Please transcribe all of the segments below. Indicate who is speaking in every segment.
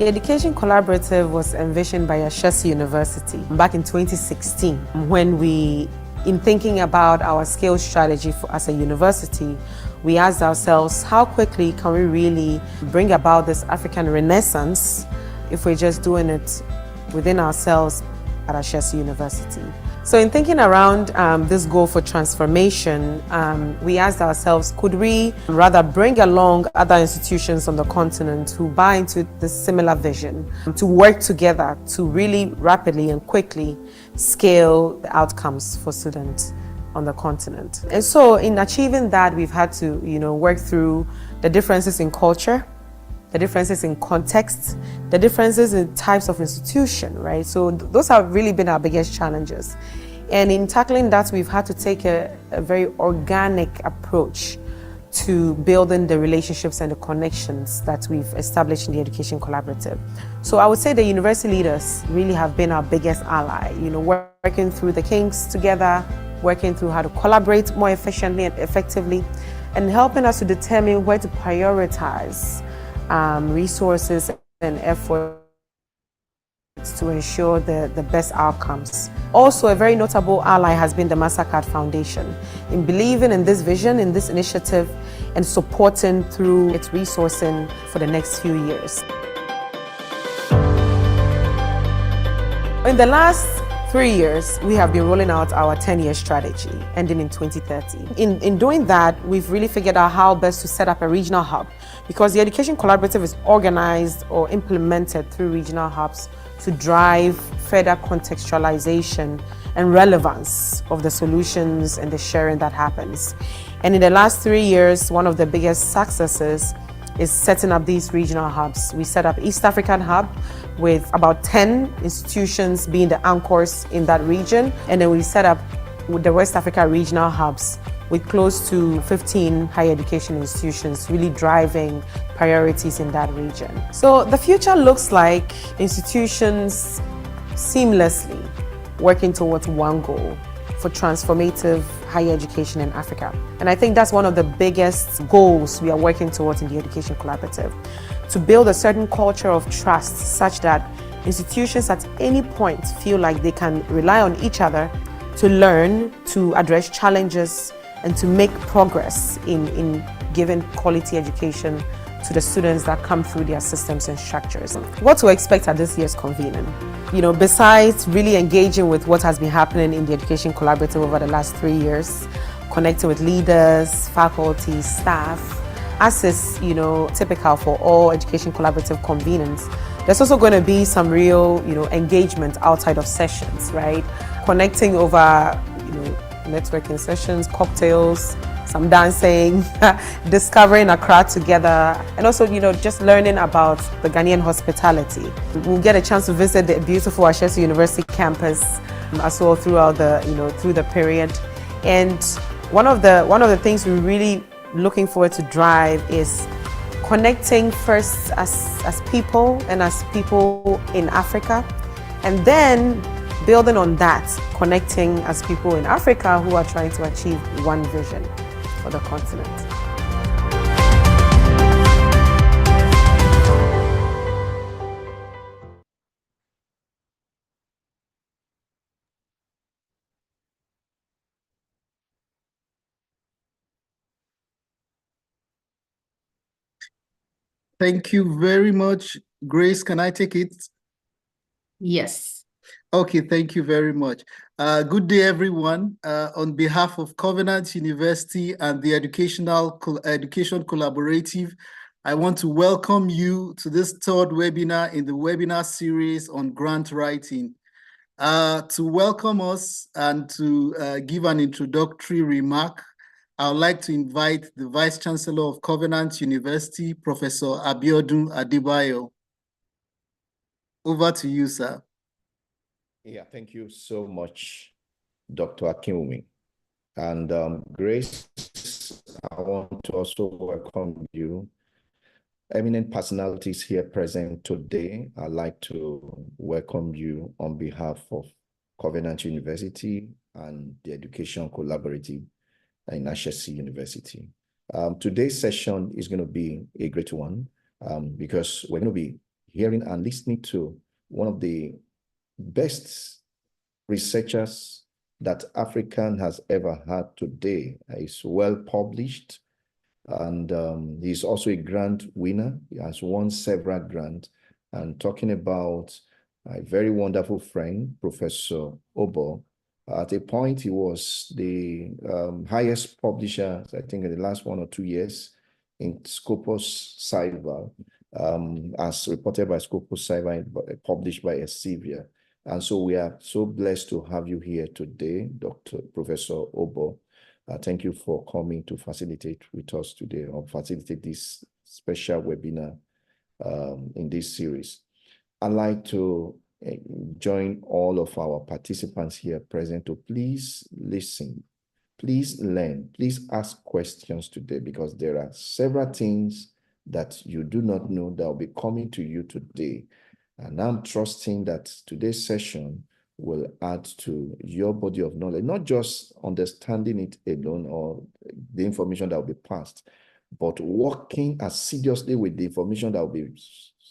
Speaker 1: The Education Collaborative was envisioned by Ashesi University back in 2016 when in thinking about our skills strategy as a university, we asked ourselves, how quickly can we really bring about this African Renaissance if we're just doing it within ourselves at Ashesi University? So in thinking around this goal for transformation, we asked ourselves, could we rather bring along other institutions on the continent who buy into this similar vision to work together to really rapidly and quickly scale the outcomes for students on the continent. And so in achieving that, we've had to work through the differences in culture, the differences in context, the differences in types of institution, right? So those have really been our biggest challenges. And in tackling that, we've had to take a very organic approach to building the relationships and the connections that we've established in the Education Collaborative. So I would say the university leaders really have been our biggest ally, working through the kinks together, working through how to collaborate more efficiently and effectively, and helping us to determine where to prioritize resources and efforts to ensure the best outcomes. Also, a very notable ally has been the Mastercard Foundation in believing in this vision, in this initiative, and supporting through its resourcing for the next few years. In the last 3 years, we have been rolling out our 10-year strategy, ending in 2030. In doing that, we've really figured out how best to set up a regional hub, because the Education Collaborative is organized or implemented through regional hubs to drive further contextualization and relevance of the solutions and the sharing that happens. And in the last 3 years, one of the biggest successes is setting up these regional hubs. We set up East African Hub with about 10 institutions being the anchors in that region. And then we set up with the West Africa regional hubs with close to 15 higher education institutions really driving priorities in that region. So the future looks like institutions seamlessly working towards one goal for transformative higher education in Africa. And I think that's one of the biggest goals we are working towards in the Education Collaborative, to build a certain culture of trust such that institutions at any point feel like they can rely on each other to learn, to address challenges, and to make progress in giving quality education to the students that come through their systems and structures. What to expect at this year's convening? Besides really engaging with what has been happening in the Education Collaborative over the last 3 years, connecting with leaders, faculty, staff, as is typical for all Education Collaborative convenings, there's also going to be some real engagement outside of sessions, right? Connecting over networking sessions, cocktails, some dancing, discovering Accra together, and also just learning about the Ghanaian hospitality. We'll get a chance to visit the beautiful Ashesi University campus as well throughout through the period. And one of the things we're really looking forward to drive is connecting first as people and as people in Africa, and then building on that, connecting as people in Africa who are trying to achieve one vision for the continent.
Speaker 2: Thank you very much. Grace, can I take it?
Speaker 3: Yes.
Speaker 2: Okay, thank you very much. Good day, everyone. On behalf of Covenant University and the Education Collaborative, I want to welcome you to this third webinar in the webinar series on grant writing. To welcome us and to give an introductory remark, I would like to invite the Vice Chancellor of Covenant University, Professor Abiodun Adebayo. Over to you, sir.
Speaker 4: Yeah, thank you so much, Dr. Akinwumi. And Grace, I want to also welcome you. Eminent personalities here present today. I'd like to welcome you on behalf of Covenant University and the Education Collaborative in Ashesi University. Today's session is going to be a great one because we're going to be hearing and listening to one of the best researchers that African has ever had today. He's well published, and he's also a grant winner. He has won several grants. And talking about a very wonderful friend, Professor Obo. At a point, he was the highest publisher, I think, in the last 1 or 2 years in Scopus Cyber, as reported by Scopus Cyber, published by Elsevier. And so we are so blessed to have you here today, Professor Obo. Thank you for coming to facilitate with us today, or facilitate this special webinar in this series. I'd like to join all of our participants here present to please listen, please learn, please ask questions today, because there are several things that you do not know that will be coming to you today. And I'm trusting that today's session will add to your body of knowledge, not just understanding it alone or the information that will be passed, but working assiduously with the information that will be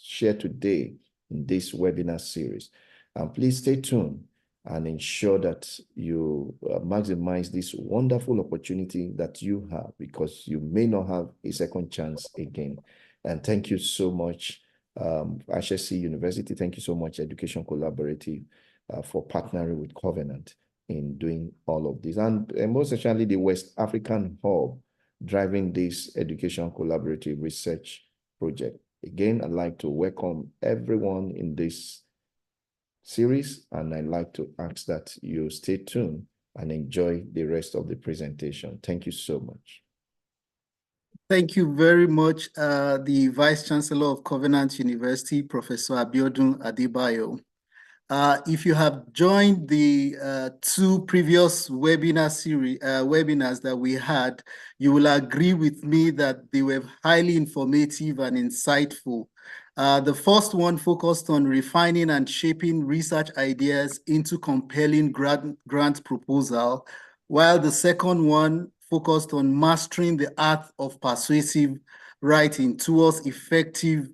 Speaker 4: shared today in this webinar series. And please stay tuned and ensure that you maximize this wonderful opportunity that you have, because you may not have a second chance again. And thank you so much, Ashesi University. Thank you so much, Education Collaborative, for partnering with Covenant in doing all of this. And most especially the West African Hub driving this Education Collaborative Research Project. Again, I'd like to welcome everyone in this series, and I'd like to ask that you stay tuned and enjoy the rest of the presentation. Thank you so much.
Speaker 2: Thank you very much, the Vice Chancellor of Covenant University, Professor Abiodun Adebayo. If you have joined the 2 previous webinars that we had, you will agree with me that they were highly informative and insightful. The first one focused on refining and shaping research ideas into compelling grant proposal, while the second one focused on mastering the art of persuasive writing towards effective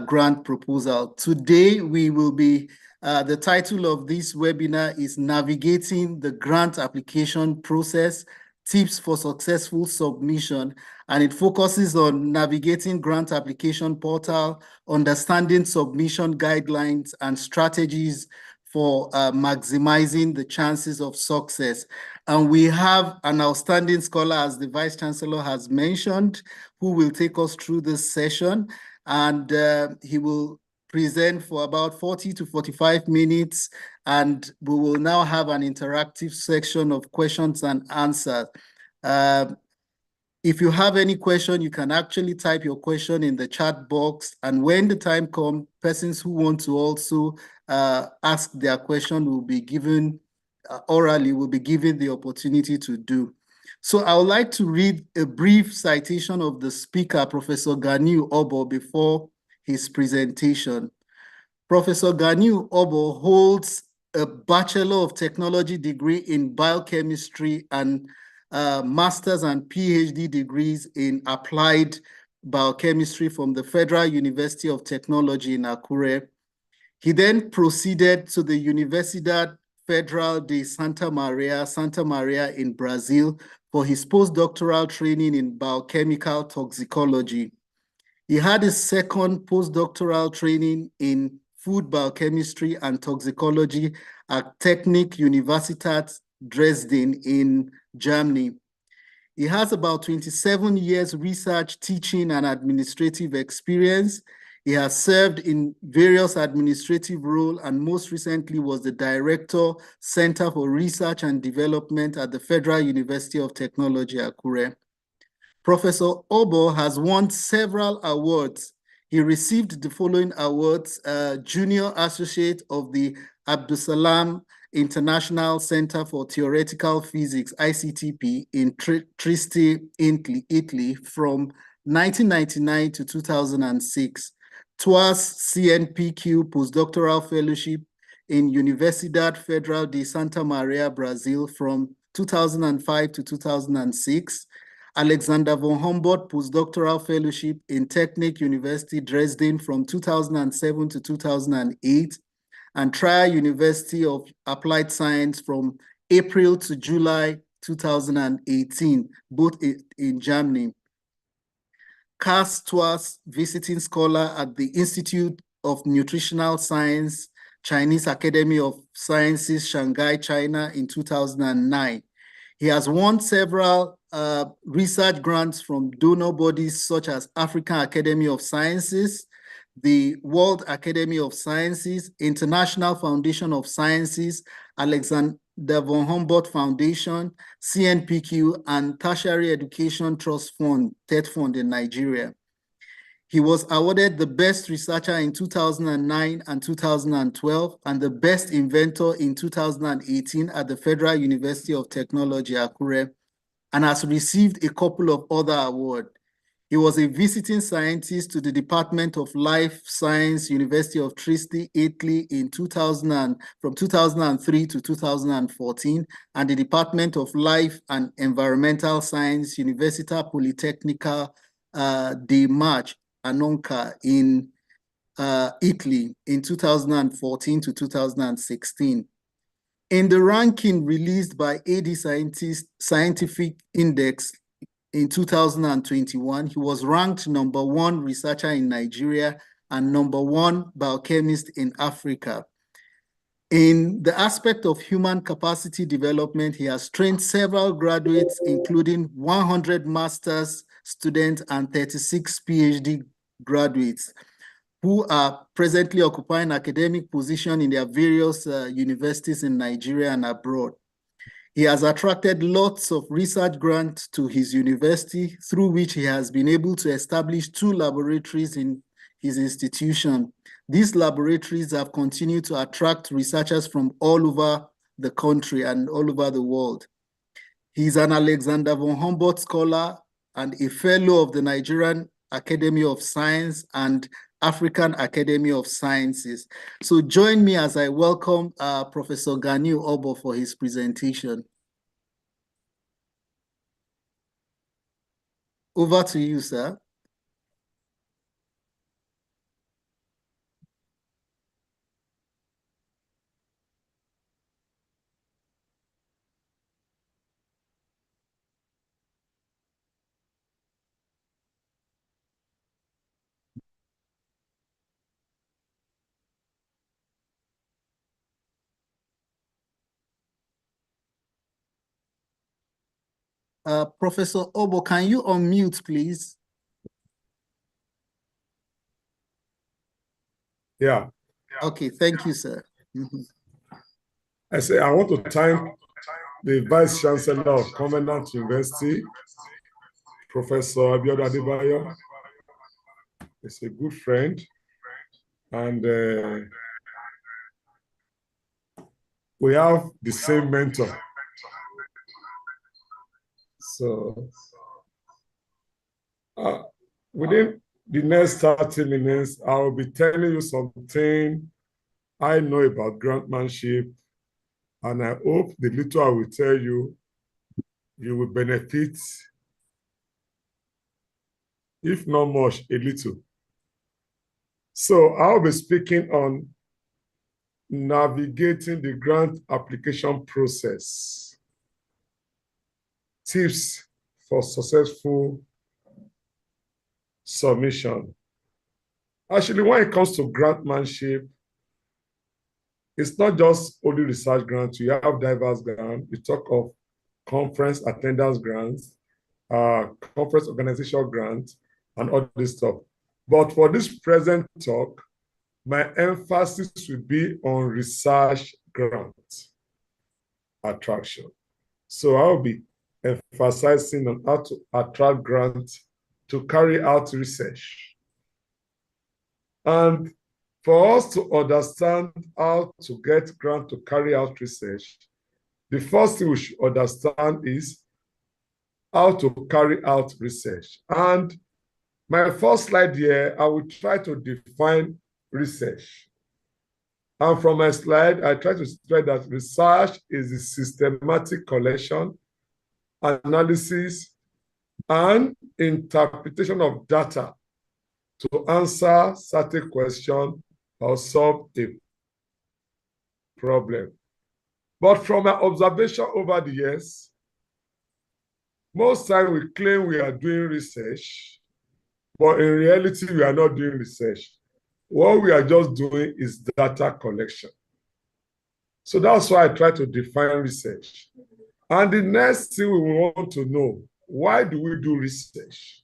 Speaker 2: grant proposal. Today, we will be the title of this webinar is Navigating the Grant Application Process, Tips for Successful Submission, and it focuses on navigating grant application portal, understanding submission guidelines and strategies for maximizing the chances of success. And we have an outstanding scholar, as the Vice Chancellor has mentioned, who will take us through this session, and he will present for about 40 to 45 minutes, and we will now have an interactive section of questions and answers. If you have any question, you can actually type your question in the chat box, and when the time comes, persons who want to also ask their question will be given orally, will be given the opportunity to do. So I would like to read a brief citation of the speaker, Professor Ganiu Obo, before his presentation. Professor Ganiu Obo holds a Bachelor of Technology degree in biochemistry and master's and PhD degrees in applied biochemistry from the Federal University of Technology in Akure. He then proceeded to the Universidad Federal de Santa Maria in Brazil for his postdoctoral training in biochemical toxicology. He had his second postdoctoral training in food biochemistry and toxicology at Technische Universität Dresden in Germany. He has about 27 years research, teaching, and administrative experience. He has served in various administrative roles and most recently was the Director, Center for Research and Development at the Federal University of Technology, Akure. Professor Obo has won several awards. He received the following awards: Junior Associate of the Abdusalam International Center for Theoretical Physics, ICTP, in Trieste, Italy, from 1999 to 2006. Twice CNPq Postdoctoral Fellowship in Universidad Federal de Santa Maria, Brazil, from 2005 to 2006. Alexander von Humboldt Postdoctoral Fellowship in Technic University, Dresden from 2007 to 2008, and Trier University of Applied Science from April to July 2018, both in Germany. Karl Twas, visiting scholar at the Institute of Nutritional Science, Chinese Academy of Sciences, Shanghai, China in 2009. He has won several research grants from donor bodies such as African Academy of Sciences, the World Academy of Sciences, International Foundation of Sciences, Alexander von Humboldt Foundation, CNPq, and Tertiary Education Trust Fund, TED Fund in Nigeria. He was awarded the Best Researcher in 2009 and 2012, and the Best Inventor in 2018 at the Federal University of Technology, Akure, and has received a couple of other awards. He was a visiting scientist to the Department of Life Science, University of Trieste, Italy from 2003 to 2014, and the Department of Life and Environmental Science, Università Politecnica di Marche, Annonca in Italy in 2014 to 2016. In the ranking released by AD Scientific Index in 2021, he was ranked #1 researcher in Nigeria and #1 biochemist in Africa. In the aspect of human capacity development, he has trained several graduates, including 100 master's students and 36 PhD graduates, who are presently occupying academic positions in their various universities in Nigeria and abroad. He has attracted lots of research grants to his university, through which he has been able to establish 2 laboratories in his institution. These laboratories have continued to attract researchers from all over the country and all over the world. He's an Alexander von Humboldt scholar and a fellow of the Nigerian Academy of Science and African Academy of Sciences. So join me as I welcome Professor Ganiu Obo for his presentation. Over to you, sir. Professor Obo, can you unmute, please?
Speaker 5: Yeah.
Speaker 2: Okay, thank you, sir.
Speaker 5: I say I want to thank the Vice Chancellor of Covenant University, Professor Abiodun Adebayo. He's a good friend, and we have the same mentor. So within the next 30 minutes, I will be telling you something I know about grantmanship, and I hope the little I will tell you, you will benefit, if not much, a little. So I'll be speaking on navigating the grant application process. Tips for successful submission. Actually, when it comes to grantmanship, it's not just only research grants. You have diverse grants. We talk of conference attendance grants, conference organizational grants, and all this stuff. But for this present talk, my emphasis will be on research grant attraction. So I'll be emphasizing on how to attract grants to carry out research. And for us to understand how to get grant to carry out research, the first thing we should understand is how to carry out research. And my first slide here, I will try to define research. And from my slide, I try to say that research is the systematic collection, analysis, and interpretation of data to answer certain questions or solve a problem. But from my observation over the years, most times we claim we are doing research, but in reality, we are not doing research. What we are just doing is data collection. So that's why I try to define research. And the next thing we want to know, why do we do research?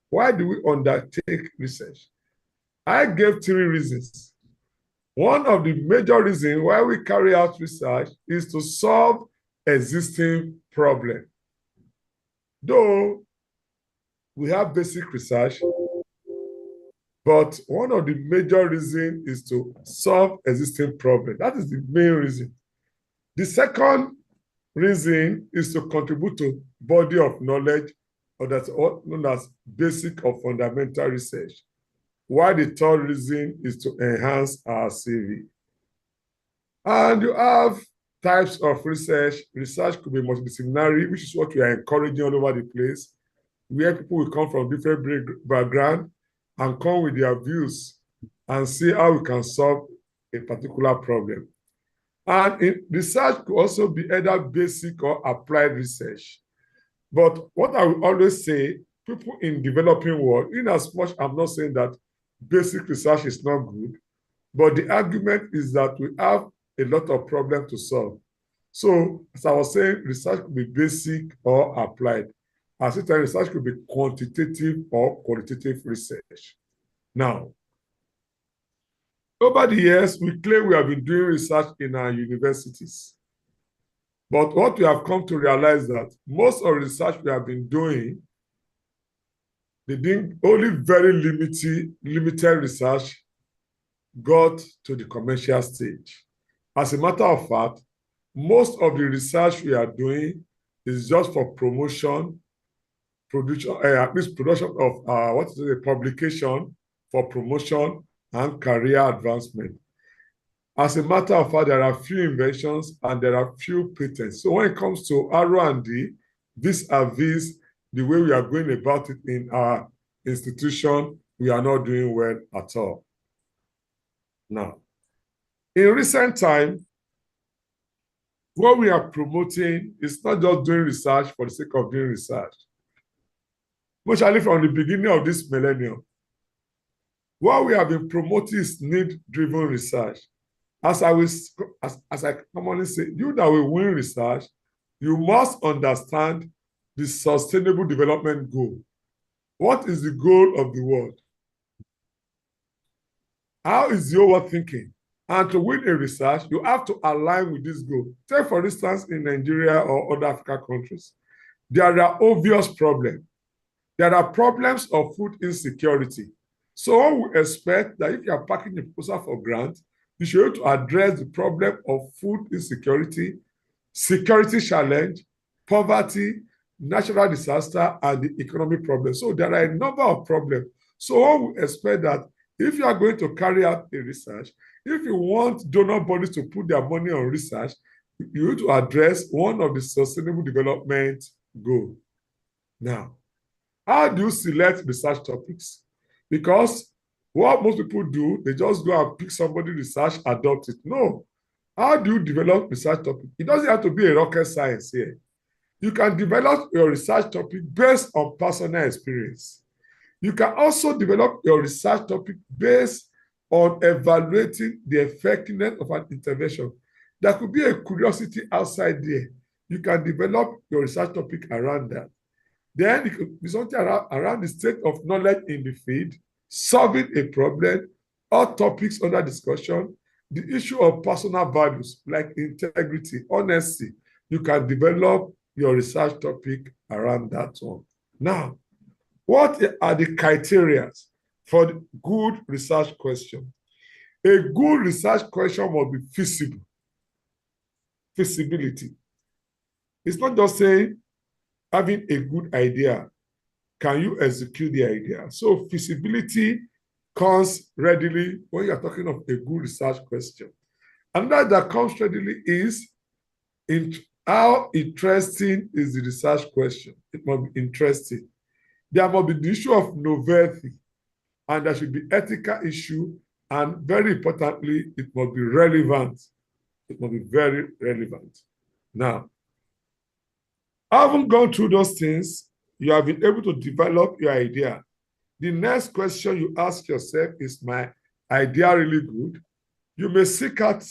Speaker 5: Why do we undertake research? I gave 3 reasons. One of the major reasons why we carry out research is to solve existing problems. Though we have basic research, but one of the major reasons is to solve existing problems. That is the main reason. The second reason is to contribute to body of knowledge, or that's known as basic or fundamental research. While the third reason is to enhance our CV. And you have types of research. Research could be multidisciplinary, which is what we are encouraging all over the place, where people will come from different backgrounds and come with their views and see how we can solve a particular problem. And research could also be either basic or applied research. But what I will always say, people in developing world, in as much I'm not saying that basic research is not good, but the argument is that we have a lot of problems to solve. So, as I was saying, research could be basic or applied. As it is, research could be quantitative or qualitative research. Now, over the years, we claim we have been doing research in our universities. But what we have come to realize that most of the research we have been doing, only very limited research got to the commercial stage. As a matter of fact, most of the research we are doing is just for promotion, at least production of publication for promotion and career advancement. As a matter of fact, there are few inventions and there are few patents. So when it comes to R&D, vis-a-vis the way we are going about it in our institution, we are not doing well at all. Now, in recent time, what we are promoting is not just doing research for the sake of doing research. Mostly from the beginning of this millennium, what we have been promoting is need-driven research. As I commonly say, you that will win research, you must understand the sustainable development goal. What is the goal of the world? How is your world thinking? And to win a research, you have to align with this goal. Take, for instance, in Nigeria or other African countries, there are obvious problems. There are problems of food insecurity. So one would expect that if you are packing a proposal for grant, you should be able to address the problem of food insecurity, security challenge, poverty, natural disaster, and the economic problem. So there are a number of problems. So one would expect that if you are going to carry out a research, if you want donor bodies to put their money on research, you need to address one of the sustainable development goals. Now, how do you select research topics? Because what most people do, they just go and pick somebody, research, adopt it. No. How do you develop research topic? It doesn't have to be a rocket science here. You can develop your research topic based on personal experience. You can also develop your research topic based on evaluating the effectiveness of an intervention. There could be a curiosity outside there. You can develop your research topic around that. Then it could be something around the state of knowledge in the field, solving a problem, or topics under discussion, the issue of personal values like integrity, honesty. You can develop your research topic around that one. Now, what are the criteria for the good research question? A good research question must be feasible. Feasibility. It's not just saying having a good idea. Can you execute the idea? So feasibility comes readily when you're talking of a good research question. Another that comes readily is how interesting is the research question. It must be interesting. There must be the issue of novelty, and there should be ethical issue, and very importantly, it must be relevant. It must be very relevant. Now, having gone through those things, you have been able to develop your idea. The next question you ask yourself is, my idea really good? You may seek out,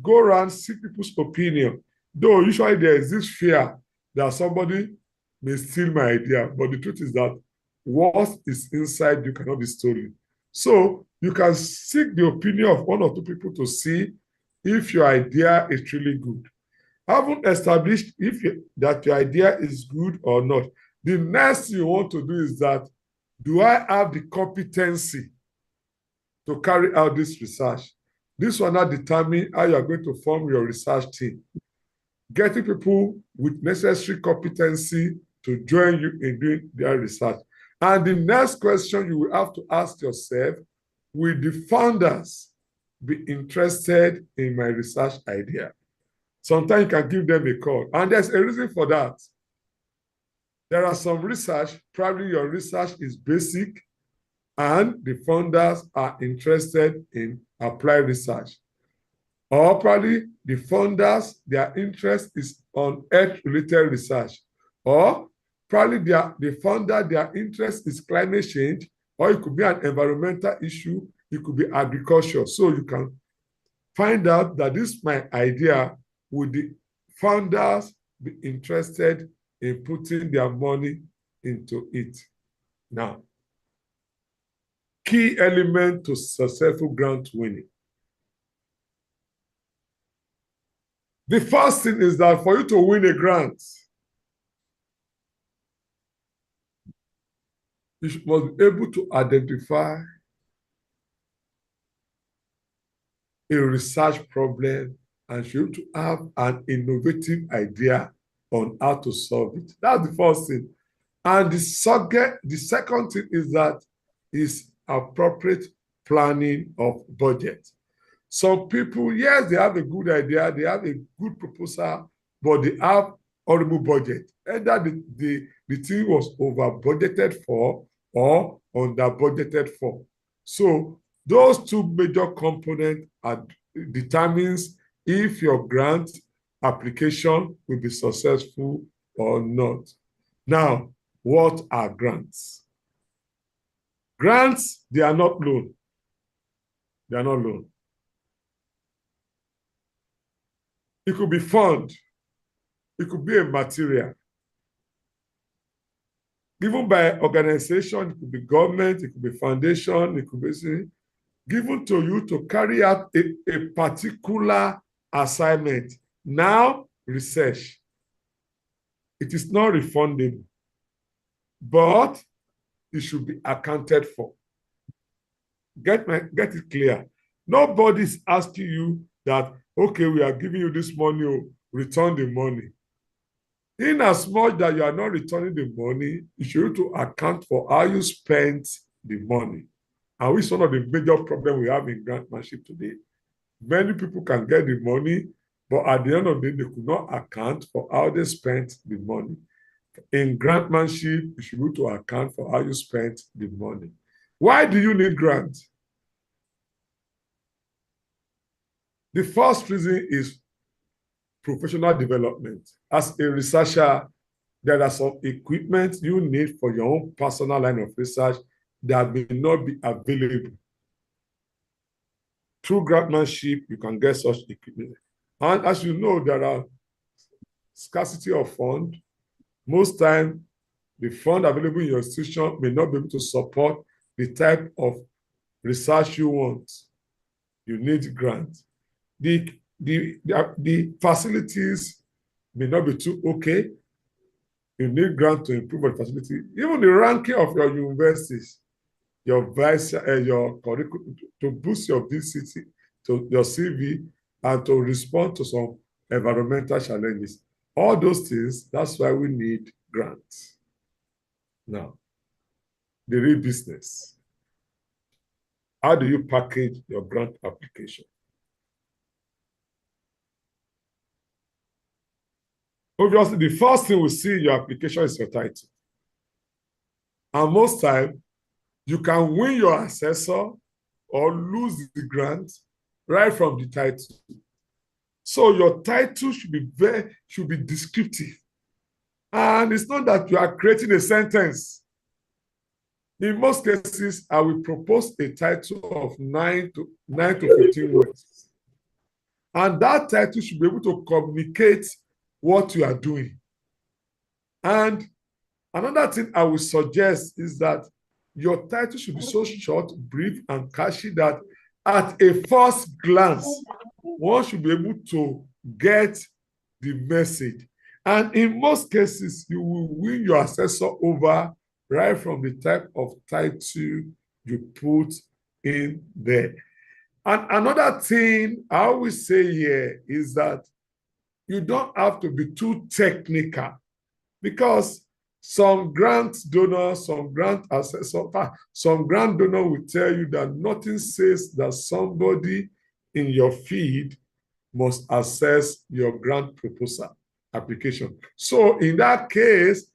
Speaker 5: go around, seek people's opinion. Though usually there is this fear that somebody may steal my idea, but the truth is that what is inside you cannot be stolen. So you can seek the opinion of one or two people to see if your idea is really good. Having established that your idea is good or not, the next thing you want to do is that, do I have the competency to carry out this research? This will not determine how you are going to form your research team. Getting people with necessary competency to join you in doing their research. And the next question you will have to ask yourself, will the founders be interested in my research idea? Sometimes you can give them a call. And there's a reason for that. There are some research, probably your research is basic, and the founders are interested in applied research. Or probably the founders, their interest is on earth-related research. Or probably the founder, their interest is climate change, or it could be an environmental issue, it could be agriculture. So you can find out that this is my idea. Would the founders be interested in putting their money into it? Now, key element to successful grant winning. The first thing is that for you to win a grant, you must be able to identify a research problem and should to have an innovative idea on how to solve it. That's the first thing. And the second thing is that is appropriate planning of budget. Some people, yes, they have a good idea, they have a good proposal, but they have horrible budget. Either the thing was over budgeted for or under budgeted for. So those two major components determines if your grant application will be successful or not. Now, what are grants? Grants, they are not loan. They are not loan. It could be fund. It could be a material. Given by organization, it could be government, it could be foundation, it could be given to you to carry out a particular assignment. Now, research. It is not refundable, but it should be accounted for. Get it clear. Nobody's asking you that, okay, we are giving you this money, return the money. In as much that you are not returning the money, you should to account for how you spent the money. And which is one of the major problems we have in grantmanship today. Many people can get the money, but at the end of the day, they could not account for how they spent the money. In grantmanship, you should be able to account for how you spent the money. Why do you need grants? The first reason is professional development. As a researcher, there are some equipment you need for your own personal line of research that may not be available. Through grantmanship, you can get such equipment. And as you know, there are scarcity of fund. Most time, the fund available in your institution may not be able to support the type of research you want. You need grants. The facilities may not be too okay. You need grant to improve the facility. Even the ranking of your universities, your curriculum, to boost your VCT, to your CV, and to respond to some environmental challenges. All those things, that's why we need grants. Now, the real business. How do you package your grant application? Obviously, the first thing we see in your application is your title. And most time, you can win your assessor or lose the grant right from the title. So your title should be descriptive. And it's not that you are creating a sentence. In most cases, I will propose a title of 9 to 15 words. And that title should be able to communicate what you are doing. And another thing I would suggest is that your title should be so short, brief, and catchy that at a first glance, one should be able to get the message. And in most cases, you will win your assessor over right from the type of title you put in there. And another thing I always say here is that you don't have to be too technical, because some grant donors, some grant assessor, some grant donor will tell you that nothing says that somebody in your field must assess your grant proposal application. So in that case,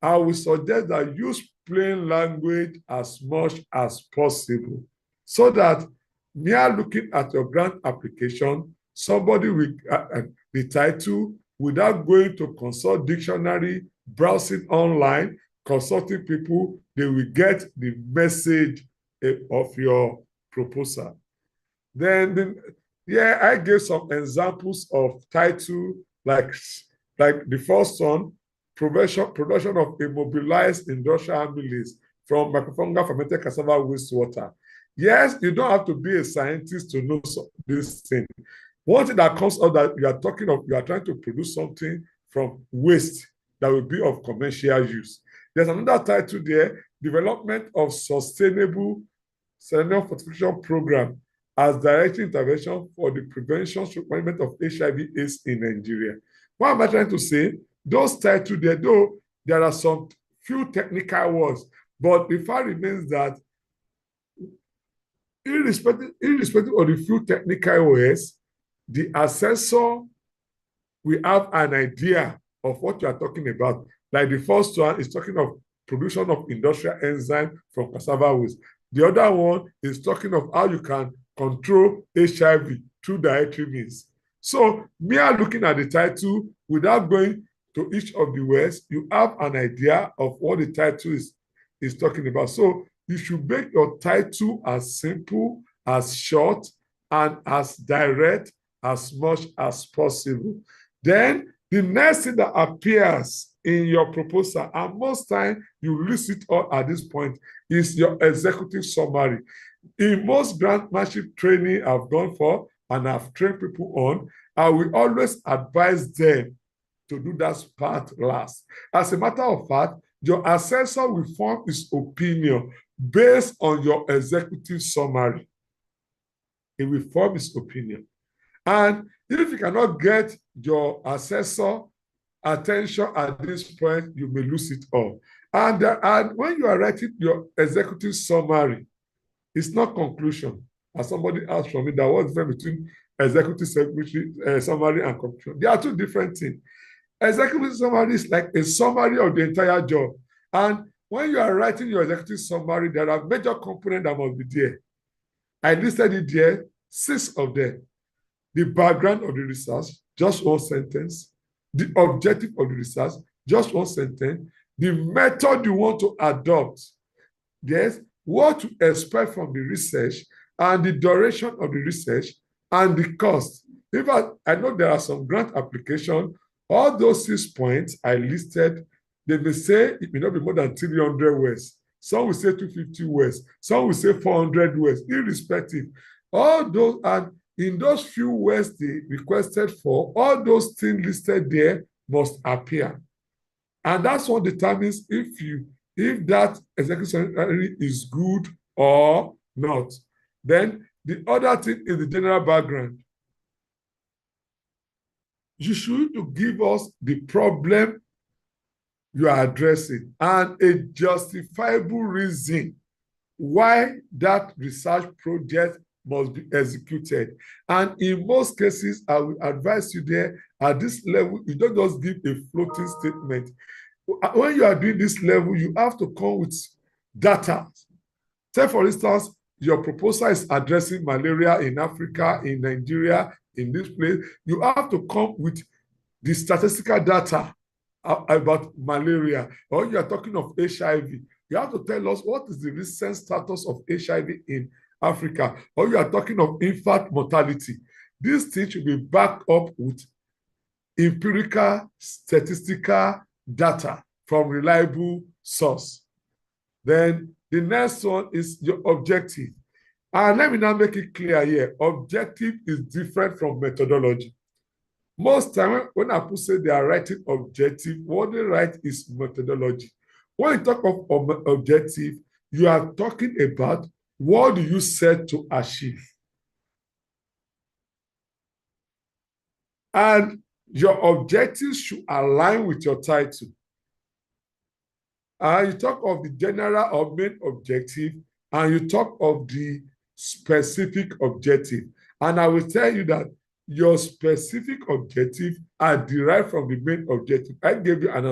Speaker 5: I will suggest that use plain language as much as possible, so that mere looking at your grant application, somebody with the title, without going to consult dictionary, browsing online, consulting people, they will get the message of your proposal. Then I gave some examples of title, like the first one, production of immobilized industrial amylase from microfungal fermented cassava wastewater. Yes, you don't have to be a scientist to know this thing. One thing that comes out that you are trying to produce something from waste that will be of commercial use. There's another title there, development of sustainable selenium fortification program as direct intervention for the prevention and management of HIV/AIDS in Nigeria. What am I trying to say? Those titles there, though there are some few technical words, but the fact remains that irrespective of the few technical words, the assessor will have an idea of what you are talking about. Like the first one is talking of production of industrial enzyme from cassava waste. The other one is talking of how you can control HIV through dietary means. So, mere looking at the title without going to each of the words, you have an idea of what the title is talking about. So, you should make your title as simple, as short, and as direct as much as possible. Then, the next thing that appears in your proposal, and most times you list it all at this point, is your executive summary. In most grantmanship training I've gone for and I've trained people on, I will always advise them to do that part last. As a matter of fact, your assessor will form his opinion based on your executive summary. He will form his opinion. And if you cannot get your assessor attention at this point, you may lose it all. And when you are writing your executive summary, it's not conclusion. As somebody asked from me, that what's the difference between executive summary and conclusion? They are two different things. Executive summary is like a summary of the entire job. And when you are writing your executive summary, there are major components that must be there. I listed it there, 6 of them. The background of the research, just 1 sentence. The objective of the research, just 1 sentence. The method you want to adopt. Yes, what to expect from the research, and the duration of the research, and the cost. In fact, I know there are some grant applications. All those 6 points I listed, they may say it may not be more than 300 words. Some will say 250 words. Some will say 400 words, irrespective. All those, and in those few words they requested for, all those things listed there must appear. And that's what determines if that executive summary is good or not. Then the other thing is the general background. You should give us the problem you are addressing and a justifiable reason why that research project must be executed. And in most cases, I will advise you there at this level, you don't just give a floating statement. when you are doing this level, you have to come with data. Say, for instance, your proposal is addressing malaria in Africa, in Nigeria, in this place. You have to come with the statistical data about malaria, or you are talking of HIV. You have to tell us what is the recent status of HIV in Africa, or you are talking of infant mortality. These things should be backed up with empirical statistical data from reliable source. Then the next one is your objective. And let me now make it clear here. Objective is different from methodology. Most time when people say they are writing objective, what they write is methodology. When you talk of objective, you are talking about what do you set to achieve. And your objectives should align with your title. You talk of the general or main objective, and you talk of the specific objective. And I will tell you that your specific objective are derived from the main objective. I gave you an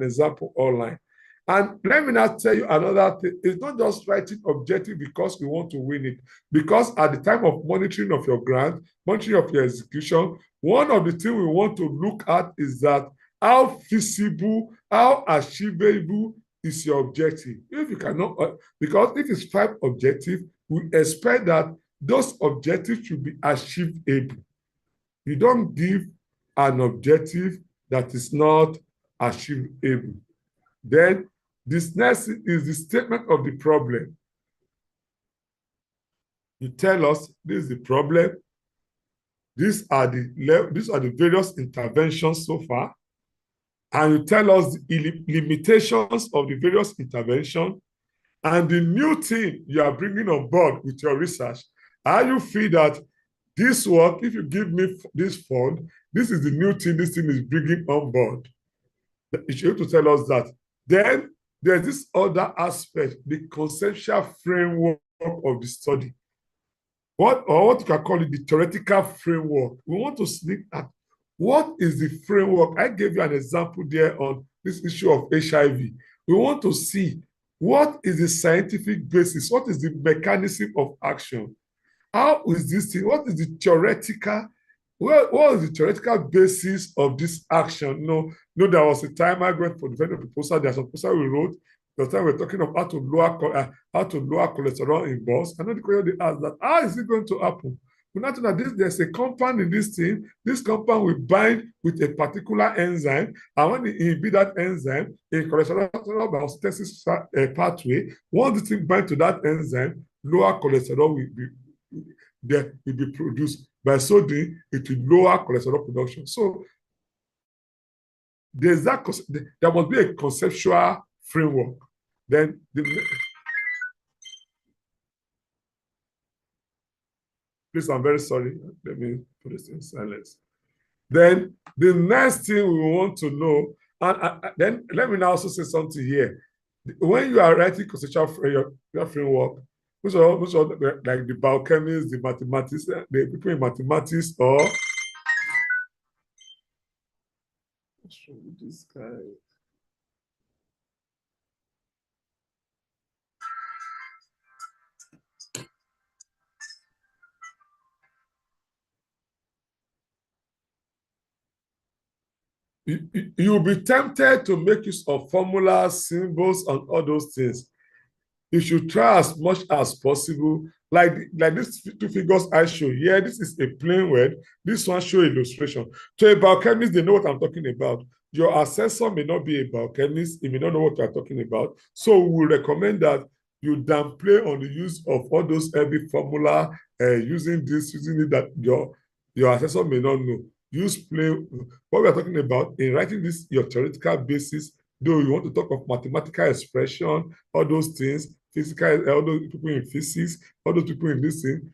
Speaker 5: example online. And let me now tell you another thing. It's not just writing objective because we want to win it. Because at the time of monitoring of your grant, monitoring of your execution, one of the things we want to look at is that how feasible, how achievable is your objective. If you cannot, because if it's 5 objectives, we expect that those objectives should be achievable. You don't give an objective that is not achievable. Then this next is the statement of the problem. You tell us this is the problem. These are the various interventions so far. And you tell us the limitations of the various interventions and the new thing you are bringing on board with your research. How you feel that this work, if you give me this fund, this is the new thing this thing is bringing on board. You should have to tell us that. Then there's this other aspect, the conceptual framework of the study. What you can call it, the theoretical framework. We want to look at what is the framework. I gave you an example there on this issue of HIV. We want to see what is the scientific basis, what is the mechanism of action. How is this thing? What is the theoretical? What is the theoretical basis of this action? No, there was a time I went for the proposal. There's a proposal we wrote. The time we're talking about how to lower cholesterol in boys. I know the question they asked that, how is it going to happen? We not know that there's a compound in this thing. This compound will bind with a particular enzyme, and when it inhibit that enzyme, a cholesterol homeostasis pathway, once the thing binds to that enzyme, lower cholesterol will be produced. By so doing, it will lower cholesterol production. So there must be a conceptual framework. Then please, I'm very sorry. Let me put this in silence. Then the next thing we want to know, and then let me now also say something here. When you are writing conceptual framework, which are like the biochemists, the mathematics, the people in mathematics, or this guy. You'll be tempted to make use of formulas, symbols, and all those things. You should try as much as possible. Like these 2 figures I show here, this is a plain word. This one shows illustration. To a biochemist, they know what I'm talking about. Your assessor may not be a biochemist. He may not know what you're talking about. So we recommend that you downplay on the use of all those heavy formula, using it that your assessor may not know. Use plain, what we're talking about in writing this, your theoretical basis, though you want to talk of mathematical expression, all those things, physical, all those people in physics, all those people in this thing,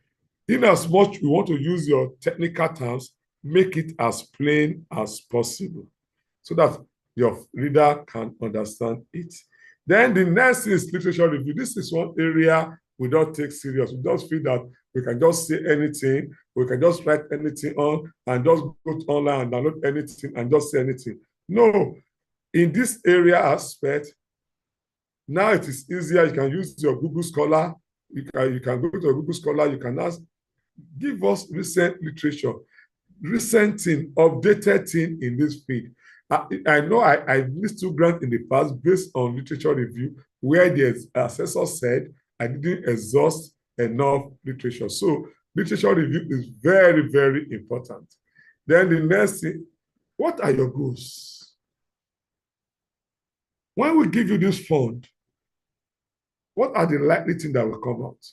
Speaker 5: in as much you want to use your technical terms, make it as plain as possible so that your reader can understand it. Then the next is literature review. This is one area we don't take serious. We just feel that we can just say anything, we can just write anything on and just go online and download anything and just say anything. No, In this area aspect, now it is easier. You can use your Google Scholar. You can go to your Google Scholar. You can ask, give us recent literature, recent thing, updated thing in this field. I know I missed 2 grants in the past based on literature review where the assessor said I didn't exhaust enough literature. So literature review is very, very important. Then the next thing, what are your goals? When we give you this fund, what are the likely things that will come out?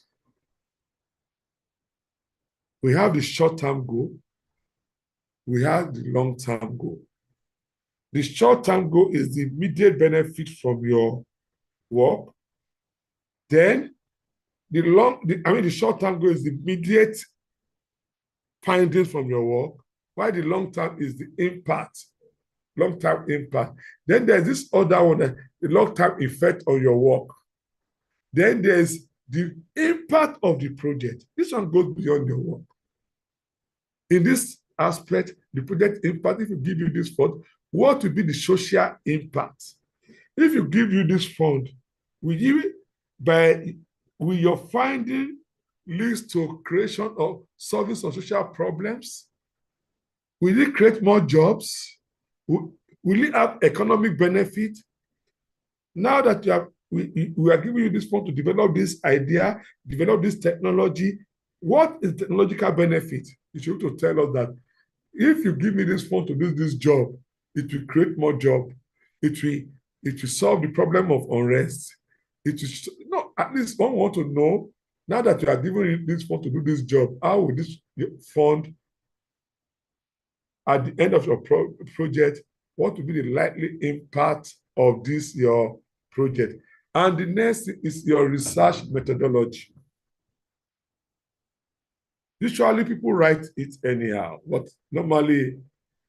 Speaker 5: We have the short-term goal. We have the long-term goal. The short-term goal is the immediate benefit from your work. Then the short-term goal is the immediate findings from your work, while the long-term is the impact, long-term impact. Then there's this other one, the long-term effect on your work. Then there's the impact of the project. This one goes beyond your work. In this aspect, the project impact, if you give you this fund, what will be the social impact? If you give you this fund, will your finding leads to creation of solving some social problems? Will it create more jobs? Will it have economic benefit? Now that we are giving you this fund to develop this idea, develop this technology, what is technological benefit? You should to tell us that if you give me this fund to do this job, it will create more job. It will solve the problem of unrest. At least one want to know, now that you are giving this fund to do this job, how will this fund, at the end of your project, what will be the likely impact of this, your project? And the next is your research methodology. Usually people write it anyhow, but normally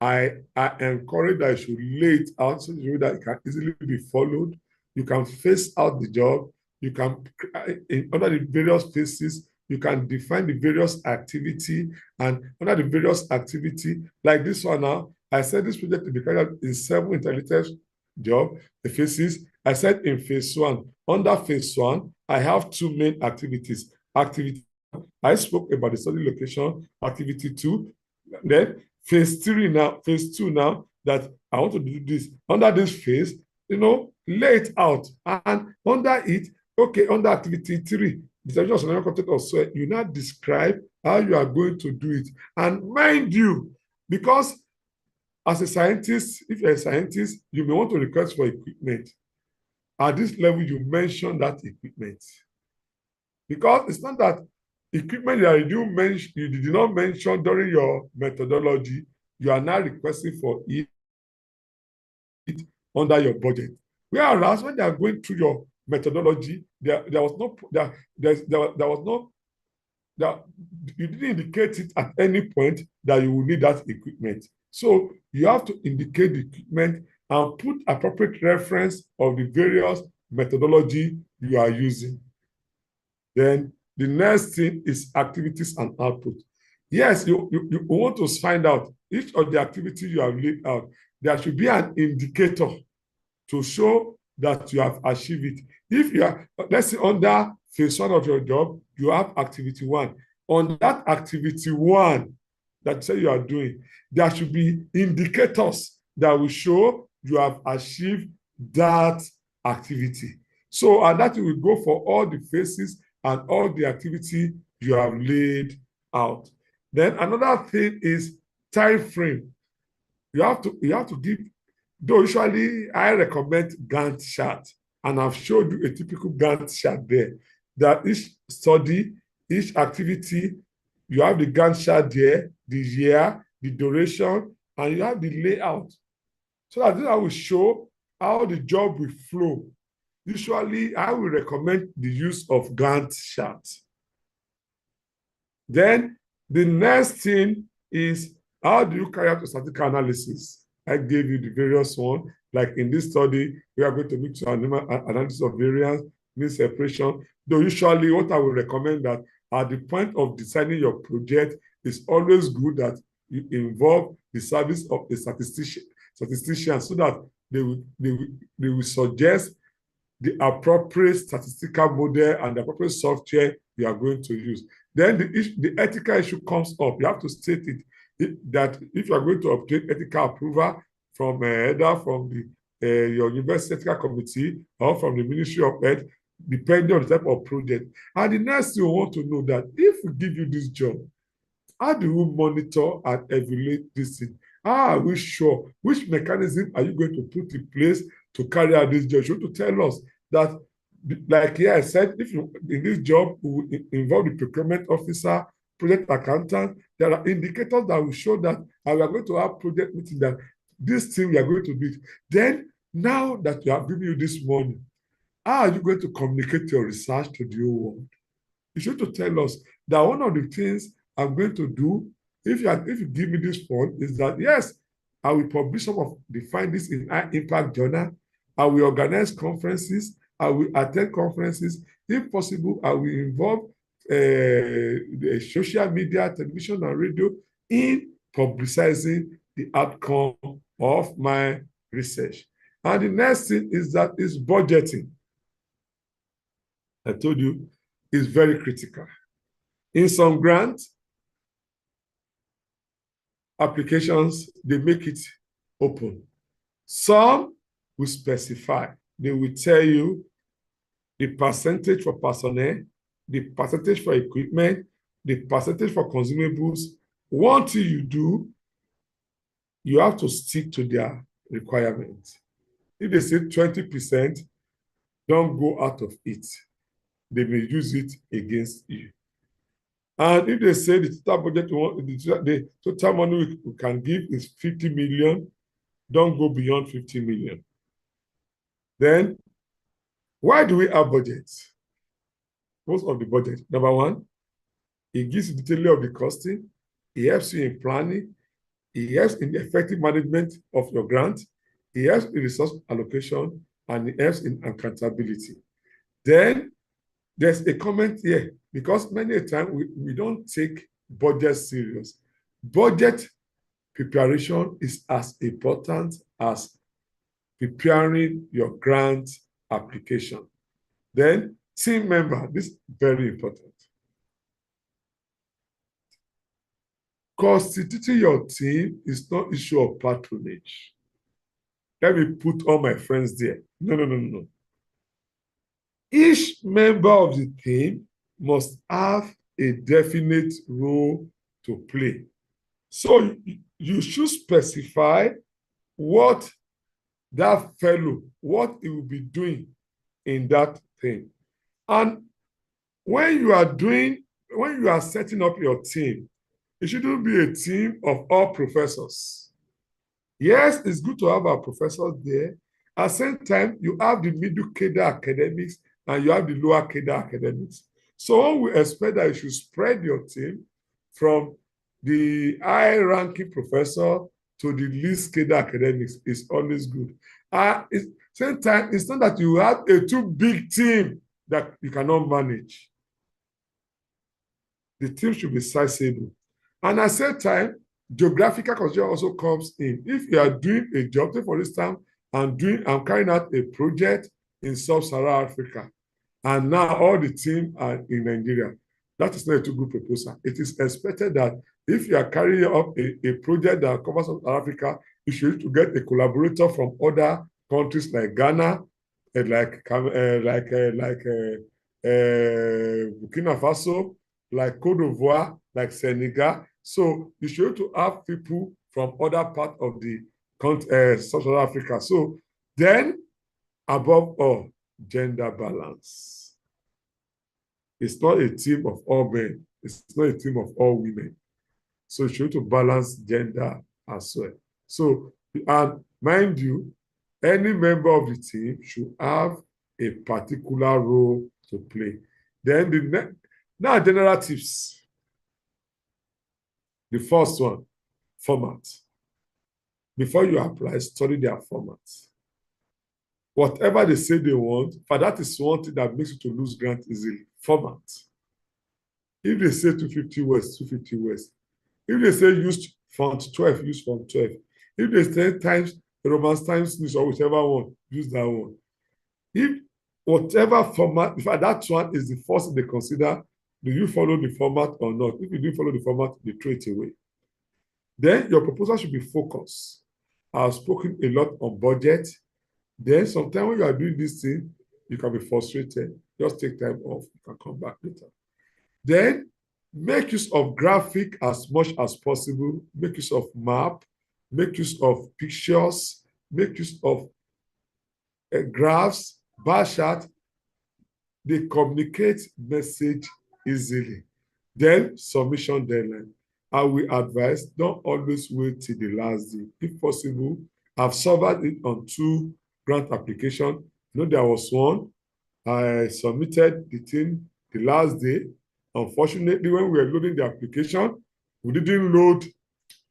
Speaker 5: I encourage that you should lay it out so that it can easily be followed. You can phase out the job. You can, under the various phases, you can define the various activity, and under the various activity, like this one now, I said this project to be carried out in 7 interrelated job, the phases. I said in phase 1, under phase 1, I have 2 main activities. Activity, I spoke about the study location, activity 2, then phase 3 now, phase 2 now, that I want to do this. Under this phase, lay it out. And under it, okay, under activity 3, the content of soil, you now describe how you are going to do it. And mind you, because as a scientist, if you're a scientist, you may want to request for equipment. At this level, you mention that equipment. Because it's not that equipment that you did not mention during your methodology, you are now requesting for it under your budget. Whereas when they are going through your methodology, you didn't indicate it at any point that you will need that equipment. So you have to indicate the equipment and put appropriate reference of the various methodology you are using. Then the next thing is activities and output. Yes, you want to find out each of the activities you have laid out. There should be an indicator to show that you have achieved it. If you are, let's say under phase 1 of your job, you have activity 1. On that activity 1 that say you are doing, there should be indicators that will show you have achieved that activity. So, and that will go for all the phases and all the activity you have laid out. Then another thing is time frame. You have to give, though usually I recommend Gantt chart, and I've showed you a typical Gantt chart there, that each study, each activity, you have the Gantt chart there, the year, the duration, and you have the layout. So that this will show how the job will flow. Usually, I will recommend the use of Gantt chart. Then the next thing is, how do you carry out a statistical analysis? I gave you the various one. Like in this study, we are going to look to analysis of variance, mean separation. Though usually what I will recommend that at the point of designing your project, it's always good that you involve the service of a statisticians so that they will suggest the appropriate statistical model and the appropriate software you are going to use. Then the ethical issue comes up. You have to state that if you are going to obtain ethical approval from either from your university ethical committee or from the Ministry of Health, depending on the type of project. And the next thing you want to know that if we give you this job, how do you monitor and evaluate this thing? How are we sure? Which mechanism are you going to put in place to carry out this job? You should to tell us that, like here I said, if you in this job will involve the procurement officer, project accountant, there are indicators that will show that we are going to have project meeting that this thing we are going to do. Then now that we have given you this money, how are you going to communicate your research to the whole world? You should to tell us that one of the things I'm going to do, if you give me this fund, is that yes, I will publish some of the findings in High Impact Journal. I will organize conferences. I will attend conferences. If possible, I will involve the social media, television, and radio in publicizing the outcome of my research. And the next thing is that is budgeting. I told you, is very critical. In some grant applications, they make it open. Some will specify. They will tell you the percentage for personnel, the percentage for equipment, the percentage for consumables. One thing you do, you have to stick to their requirements. If they say 20%, don't go out of it. They may use it against you. And if they say the total budget, the total money we can give is 50 million, don't go beyond 50 million. Then, why do we have budgets? Most of the budget. Number one, it gives you detail of the costing. It helps you in planning. It helps in the effective management of your grant. It helps in resource allocation, and it helps in accountability. Then, there's a comment here, because many a time we don't take budget serious. Budget preparation is as important as preparing your grant application. Then, team member, this is very important. Constituting your team is not issue of patronage. Let me put all my friends there. No. Each member of the team must have a definite role to play. So you should specify what that fellow, what he will be doing in that thing. And when you are setting up your team, it shouldn't be a team of all professors. Yes, it's good to have our professors there. At the same time, you have the middle cadre academics and you have the lower cadre academics. So we expect that you should spread your team from the high-ranking professor to the least cadre academics. Is always good. Same time, it's not that you have a too big team that you cannot manage. The team should be sizable. And at the same time, geographical consideration also comes in. If you are doing a job, say for instance, I'm carrying out a project in Sub-Saharan Africa, and now all the team are in Nigeria. That is not a too good proposal. It is expected that if you are carrying out a project that covers Sub-Saharan Africa, you should to get a collaborator from other countries like Ghana, like Burkina Faso, like Cote d'Ivoire, like Senegal. So you should to have people from other parts of the Sub-Saharan Africa. So then, above all, gender balance. It's not a team of all men. It's not a team of all women. So you should to balance gender as well. So, and mind you, any member of the team should have a particular role to play. Then now general tips. The first one, format. Before you apply, study their format. Whatever they say they want, for that is one thing that makes you to lose grant easily. Format. If they say 250 words, 250 words. If they say use font 12, use font 12. If they say times Romans Times News, or whichever one, use that one. If whatever format, in fact, that one is the first they consider, do you follow the format or not? If you do follow the format, they throw it away. Then your proposal should be focused. I've spoken a lot on budget. Then sometimes when you are doing this thing, you can be frustrated. Just take time off. You can come back later. Then make use of graphic as much as possible. Make use of map. Make use of pictures. Make use of graphs, bar chart. They communicate message easily. Then submission deadline. I will advise, don't always wait till the last day. If possible, I've solved it on 2 grant applications. You know, there was one, I submitted the thing the last day. Unfortunately, when we were loading the application, we didn't load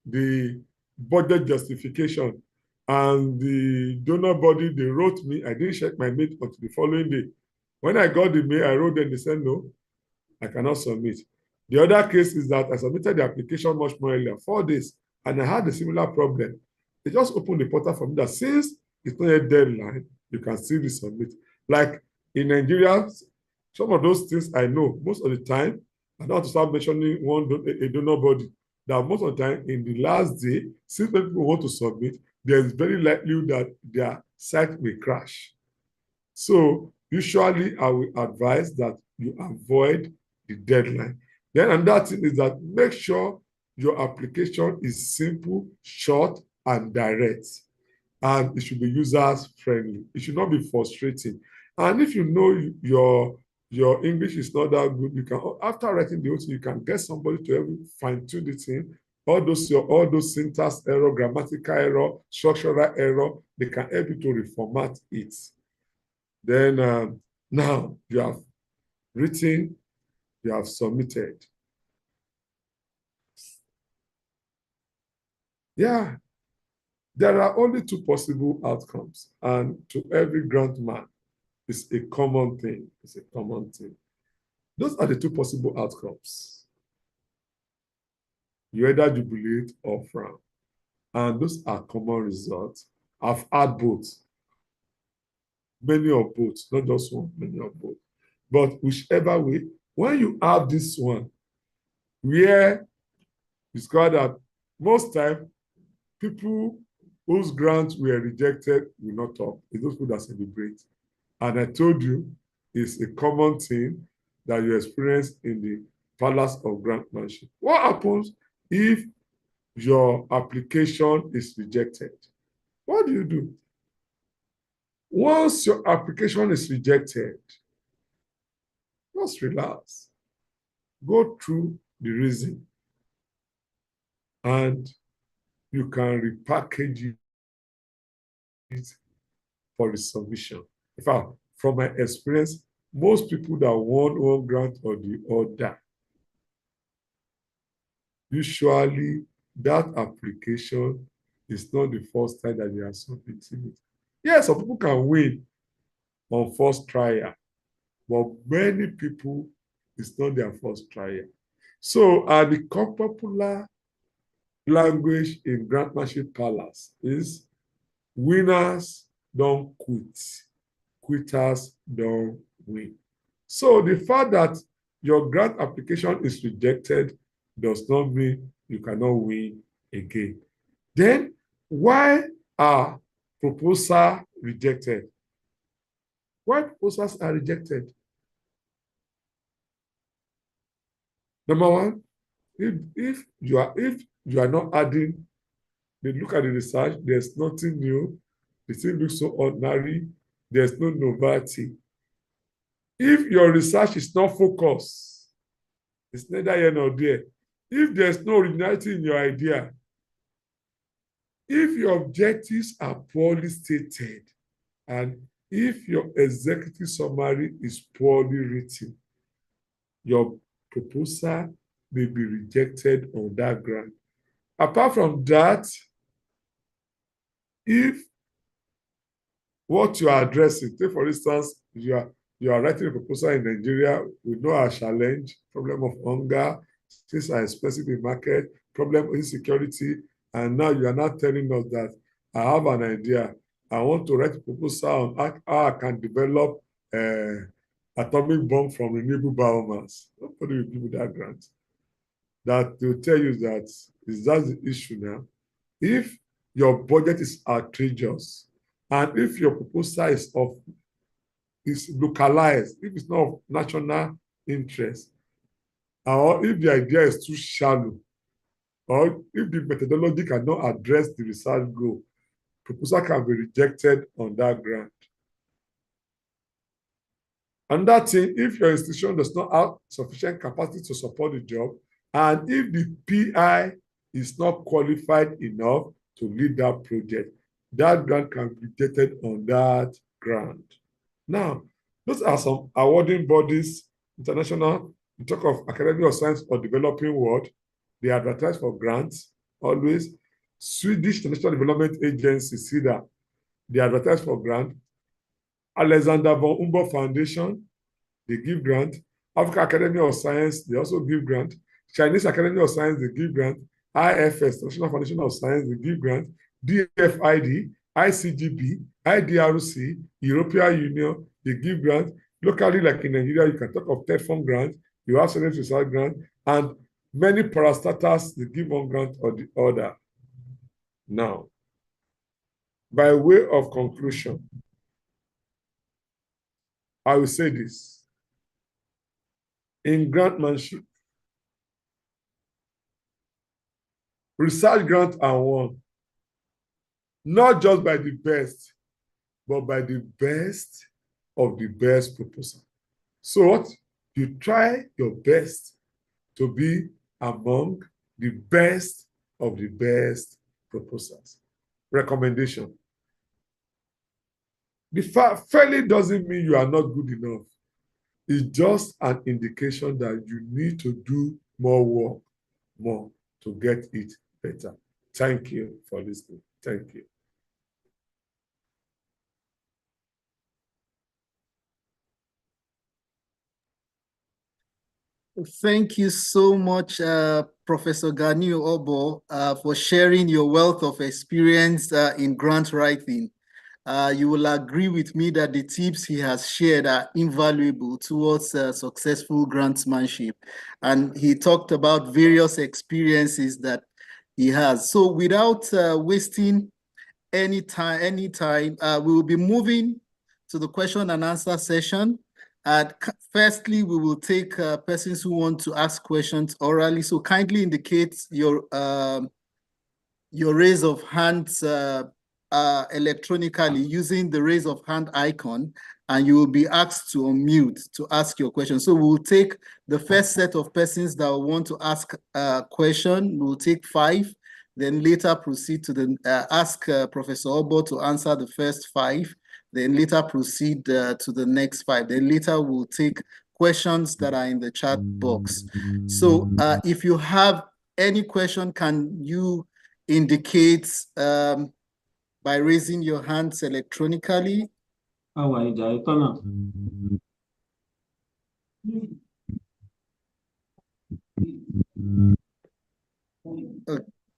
Speaker 5: the budget justification. And the donor body, they wrote me, I didn't check my mail until the following day. When I got the mail, I wrote them, they said, no, I cannot submit. The other case is that I submitted the application much more earlier, 4 days, and I had a similar problem. They just opened the portal for me that since it's not a deadline, you can still resubmit. Like in Nigeria, some of those things I know, most of the time, I don't have to start mentioning a donor body, that most of the time in the last day, since people want to submit, there's very likely that their site will crash. So usually I will advise that you avoid the deadline. Then another thing is that make sure your application is simple, short, and direct. And it should be user-friendly. It should not be frustrating. And if you know your English is not that good, you can, after writing the whole thing, you can get somebody to help you fine-tune the thing. All those syntax error, grammatical error, structural error, they can help you to reformat it. Then now you have written, you have submitted. Yeah, there are only 2 possible outcomes, and to every grant man, it's a common thing. It's a common thing. Those are the 2 possible outcomes. You either jubilate or frown, and those are common results. I've had both. Many of both, not just one, many of both. But whichever way, when you have this one, where it's called that most time, people whose grants were rejected will not talk. It's those people that celebrate. And I told you, it's a common thing that you experience in the palace of grantmanship. What happens if your application is rejected? What do you do? Once your application is rejected, just relax. Go through the reason, and you can repackage it for the submission. In fact, from my experience, most people that won one grant or the other, usually that application is not the first time that they are submitting it. Yes, some people can win on first trial, but many people, it's not their first trial. So the popular language in grantmanship palace is winners don't quit, quitters don't win. So the fact that your grant application is rejected does not mean you cannot win again. Then why are proposals rejected? Why proposals are rejected? Number one, if you are not adding, they look at the research, there's nothing new, the thing looks so ordinary, there's no novelty. If your research is not focused, it's neither here nor there. If there's no originality in your idea, if your objectives are poorly stated, and if your executive summary is poorly written, your proposal may be rejected on that ground. Apart from that, if what you are addressing, take for instance, you are writing a proposal in Nigeria, we know our challenge, problem of hunger, things are expensive in market, problem of insecurity, and now you are not telling us that I have an idea. I want to write a proposal on how I can develop atomic bomb from renewable biomass. Nobody will give you that grant. That will tell you that is that the issue now. If your budget is outrageous, and if your proposal is localized, if it's not of national interest, or if the idea is too shallow, or if the methodology cannot address the research goal, proposal can be rejected on that grant. Another thing, if your institution does not have sufficient capacity to support the job, and if the PI is not qualified enough to lead that project, that grant can be rejected on that grant. Now, those are some awarding bodies, international. We talk of Academy of Science or Developing World. They advertise for grants always. Swedish National Development Agency, SIDA, they advertise for grant. Alexander von Humboldt Foundation, they give grant. African Academy of Science, they also give grant. Chinese Academy of Science, they give grant. IFS, National Foundation of Science, they give grant. DFID, ICGB, IDRC, European Union, they give grant. Locally, like in Nigeria, you can talk of TEDFund grant, you have Senate Research grant, and many parastatals, they give one grant or the other. Now, by way of conclusion, I will say this. In grantmanship, research grants are won, not just by the best, but by the best of the best proposal. So what? You try your best to be among the best of the best proposals. Recommendation. The failing doesn't mean you are not good enough. It's just an indication that you need to do more work, more to get it better. Thank you for listening. Thank you.
Speaker 2: Thank you so much, Professor Ganiu Obo, for sharing your wealth of experience in grant writing. You will agree with me that the tips he has shared are invaluable towards successful grantsmanship. And he talked about various experiences that he has. So without wasting any time, we will be moving to the question and answer session. Firstly, we will take persons who want to ask questions orally. So kindly indicate your raise of hands electronically using the raise of hand icon, and you will be asked to unmute to ask your question. So we'll take the first set of persons that want to ask a question. We'll take 5, then later proceed to ask Professor Obo to answer the first 5. Then later proceed to the next 5. Then later we'll take questions that are in the chat box. So if you have any question, can you indicate by raising your hands electronically?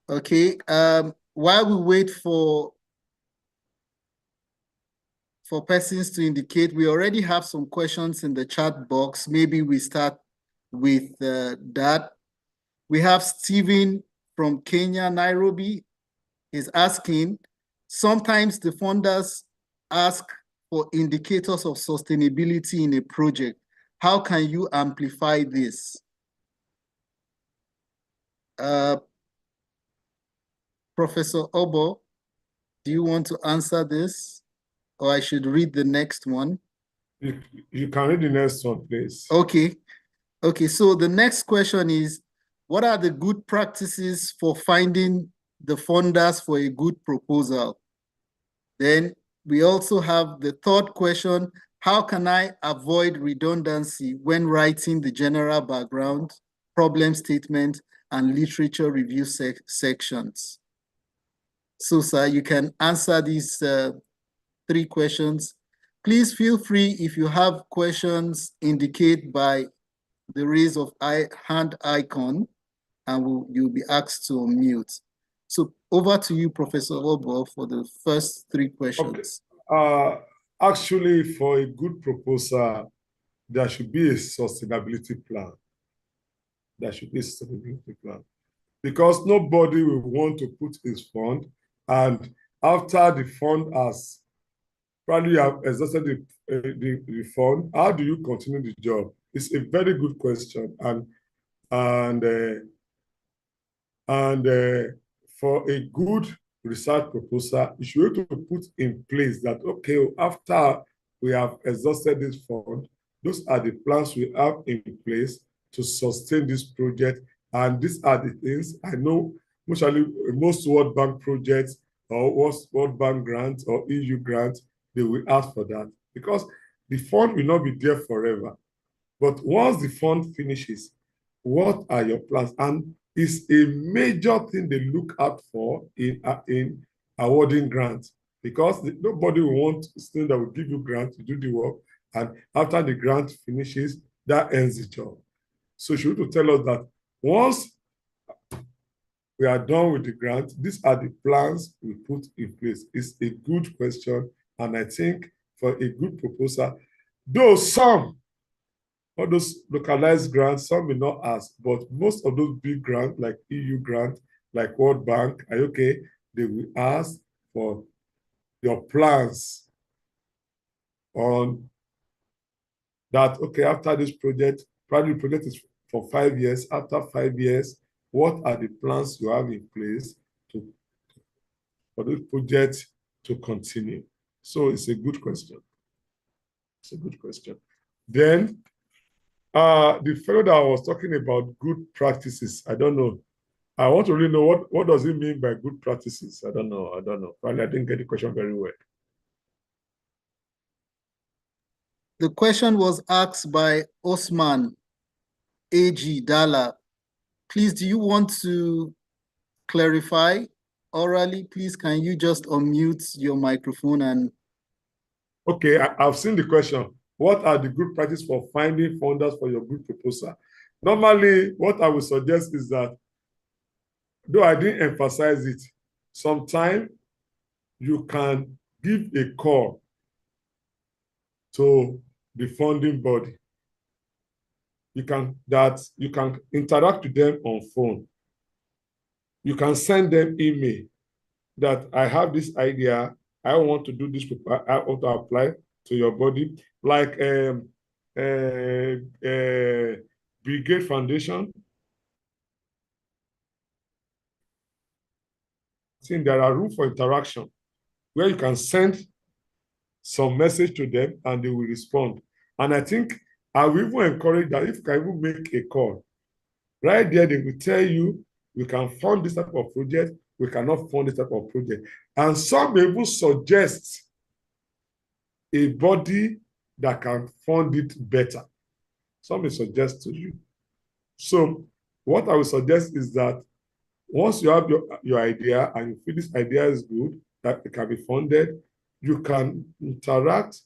Speaker 2: Okay. While we wait for persons to indicate, we already have some questions in the chat box. Maybe we start with that. We have Stephen from Kenya, Nairobi, is asking, sometimes the funders ask for indicators of sustainability in a project. How can you amplify this? Professor Obo, do you want to answer this? Or I should read the next one?
Speaker 5: You can read the next one, please.
Speaker 2: Okay. Okay, so the next question is, what are the good practices for finding the funders for a good proposal? Then we also have the third question, how can I avoid redundancy when writing the general background, problem statement, and literature review sections? So, sir, you can answer these 3 questions. Please feel free, if you have questions, indicate by the raise of hand icon, and you'll be asked to unmute. So Over to you, Professor Obo, for the first three questions.
Speaker 5: Actually, for a good proposal, there should be a sustainability plan. There should be a sustainability plan. Because nobody will want to put his fund, and after the fund has probably have exhausted the fund, how do you continue the job? It's a very good question, and for a good research proposal, you should be able to put in place that, okay, after we have exhausted this fund, those are the plans we have in place to sustain this project. And these are the things I know, most World Bank projects or World Bank grants or EU grants, they will ask for that because the fund will not be there forever. But once the fund finishes, what are your plans? And it's a major thing they look out for in awarding grants, because nobody will want something that will give you grant to do the work, and after the grant finishes, that ends the job. So she to tell us that once we are done with the grant, these are the plans we put in place. It's a good question, and I think for a good proposal, though all those localized grants, some may not ask, but most of those big grants, like EU grants, like World Bank, okay, they will ask for your plans on that, okay, after this project, probably the project is for 5 years. After 5 years, what are the plans you have in place for this project to continue? So it's a good question. It's a good question. Then, the fellow that I was talking about good practices, I don't know. I want to really know what does it mean by good practices? I don't know. Probably I didn't get the question very well.
Speaker 2: The question was asked by Osman A.G. Dala. Please, do you want to clarify orally? Please, can you just unmute your microphone and...
Speaker 5: Okay, I've seen the question. What are the good practices for finding funders for your good proposal? Normally, what I would suggest is that, though I didn't emphasize it, sometimes you can give a call to the funding body. You can interact with them on phone. You can send them email that I have this idea, I want to do this, I want to apply to your body, like Brigade Foundation. I think there are room for interaction where you can send some message to them and they will respond. And I think I will even encourage that if you can even make a call, right there, they will tell you, we can fund this type of project, we cannot fund this type of project. And some may even suggest a body that can fund it better. Some may suggest to you. So what I would suggest is that once you have your idea and you feel this idea is good, that it can be funded, you can interact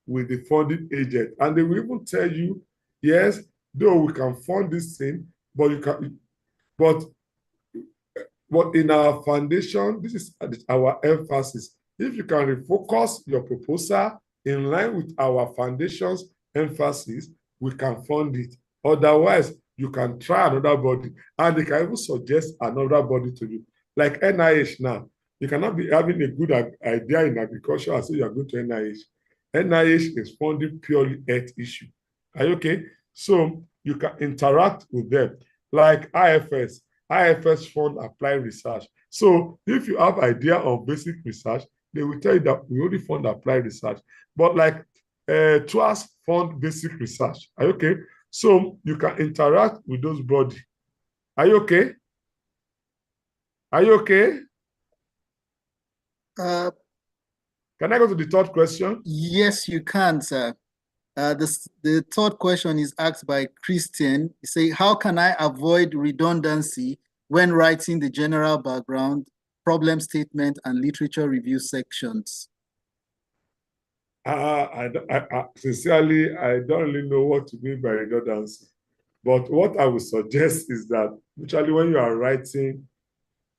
Speaker 5: with the funding agent. And they will even tell you, yes, though we can fund this thing, but in our foundation, this is our emphasis. If you can refocus your proposal in line with our foundation's emphasis, we can fund it. Otherwise, you can try another body, and they can even suggest another body to you. Like NIH now, you cannot be having a good idea in agriculture and say you are going to NIH. NIH is funding purely health issue. Are you okay? So you can interact with them. Like IFS fund applied research. So if you have idea of basic research, they will tell you that we only fund applied research. But like TWAS fund basic research. Are you okay? So you can interact with those bodies. Are you okay? Are you okay? Can I go to the third question?
Speaker 2: Yes, you can, sir. The third question is asked by Christian. He say, how can I avoid redundancy when writing the general background, problem statement, and literature review sections?
Speaker 5: Sincerely, I don't really know what to mean by redundancy. But what I would suggest is that, usually when you are writing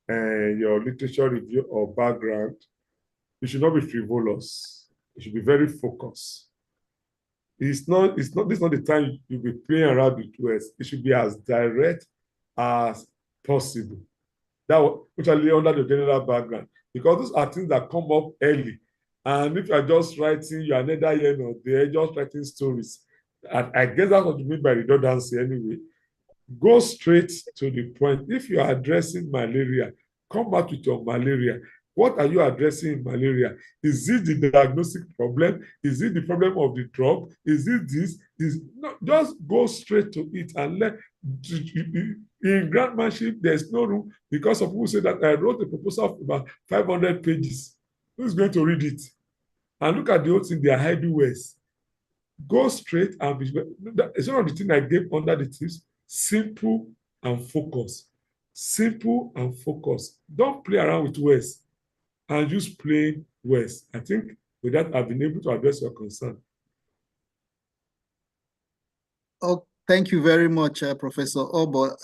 Speaker 5: your literature review or background, you should not be frivolous. You should be very focused. This is not the time you'll be playing around with words. It should be as direct as possible. That which are under the general background, because those are things that come up early. And if you are just writing, you are neither here nor there, just writing stories. And I guess that's what you mean by redundancy anyway. Go straight to the point. If you are addressing malaria, come back with your malaria. What are you addressing in malaria? Is it the diagnostic problem? Is it the problem of the drug? Is it this? Just go straight to it and let. In grantmanship, there's no room because some people say that I wrote a proposal of about 500 pages. Who's going to read it? And look at the whole thing, they are hiding ways. Go straight and be. It's one of the things I gave under the tips. Simple and focus. Simple and focus. Don't play around with words and use plain words. I think with that, I've been able to address your concern.
Speaker 2: Oh, thank you very much, Professor Obo.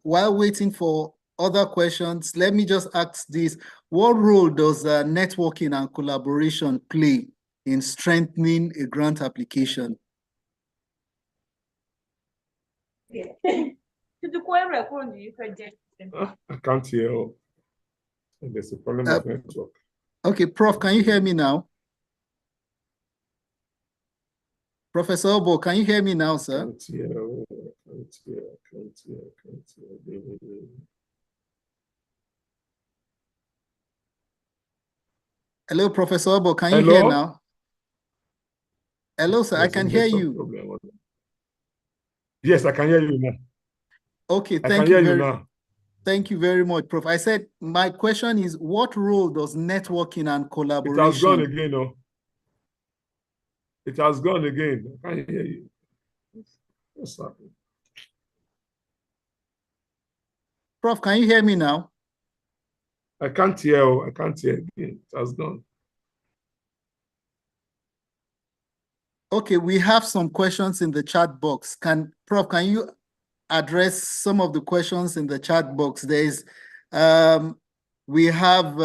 Speaker 2: While waiting for other questions, let me just ask this. What role does networking and collaboration play in strengthening a grant application?
Speaker 5: I can't hear. There's a problem with network.
Speaker 2: Okay, Prof, can you hear me now? Professor Obo, can you hear me now, sir?
Speaker 5: Can't hear.
Speaker 2: Hello, Professor Obo, can you hear now? Hello, sir, I can hear you.
Speaker 5: Yes, I can hear you now.
Speaker 2: Okay, thank you very much, Prof. I said my question is, what role does networking and collaboration?
Speaker 5: It has gone again, no? It has gone again. I can't hear you. What's happening?
Speaker 2: Prof, can you hear me now?
Speaker 5: I can't hear. I can't hear again. It has gone.
Speaker 2: Okay, we have some questions in the chat box. Prof, can you address some of the questions in the chat box? There is, we have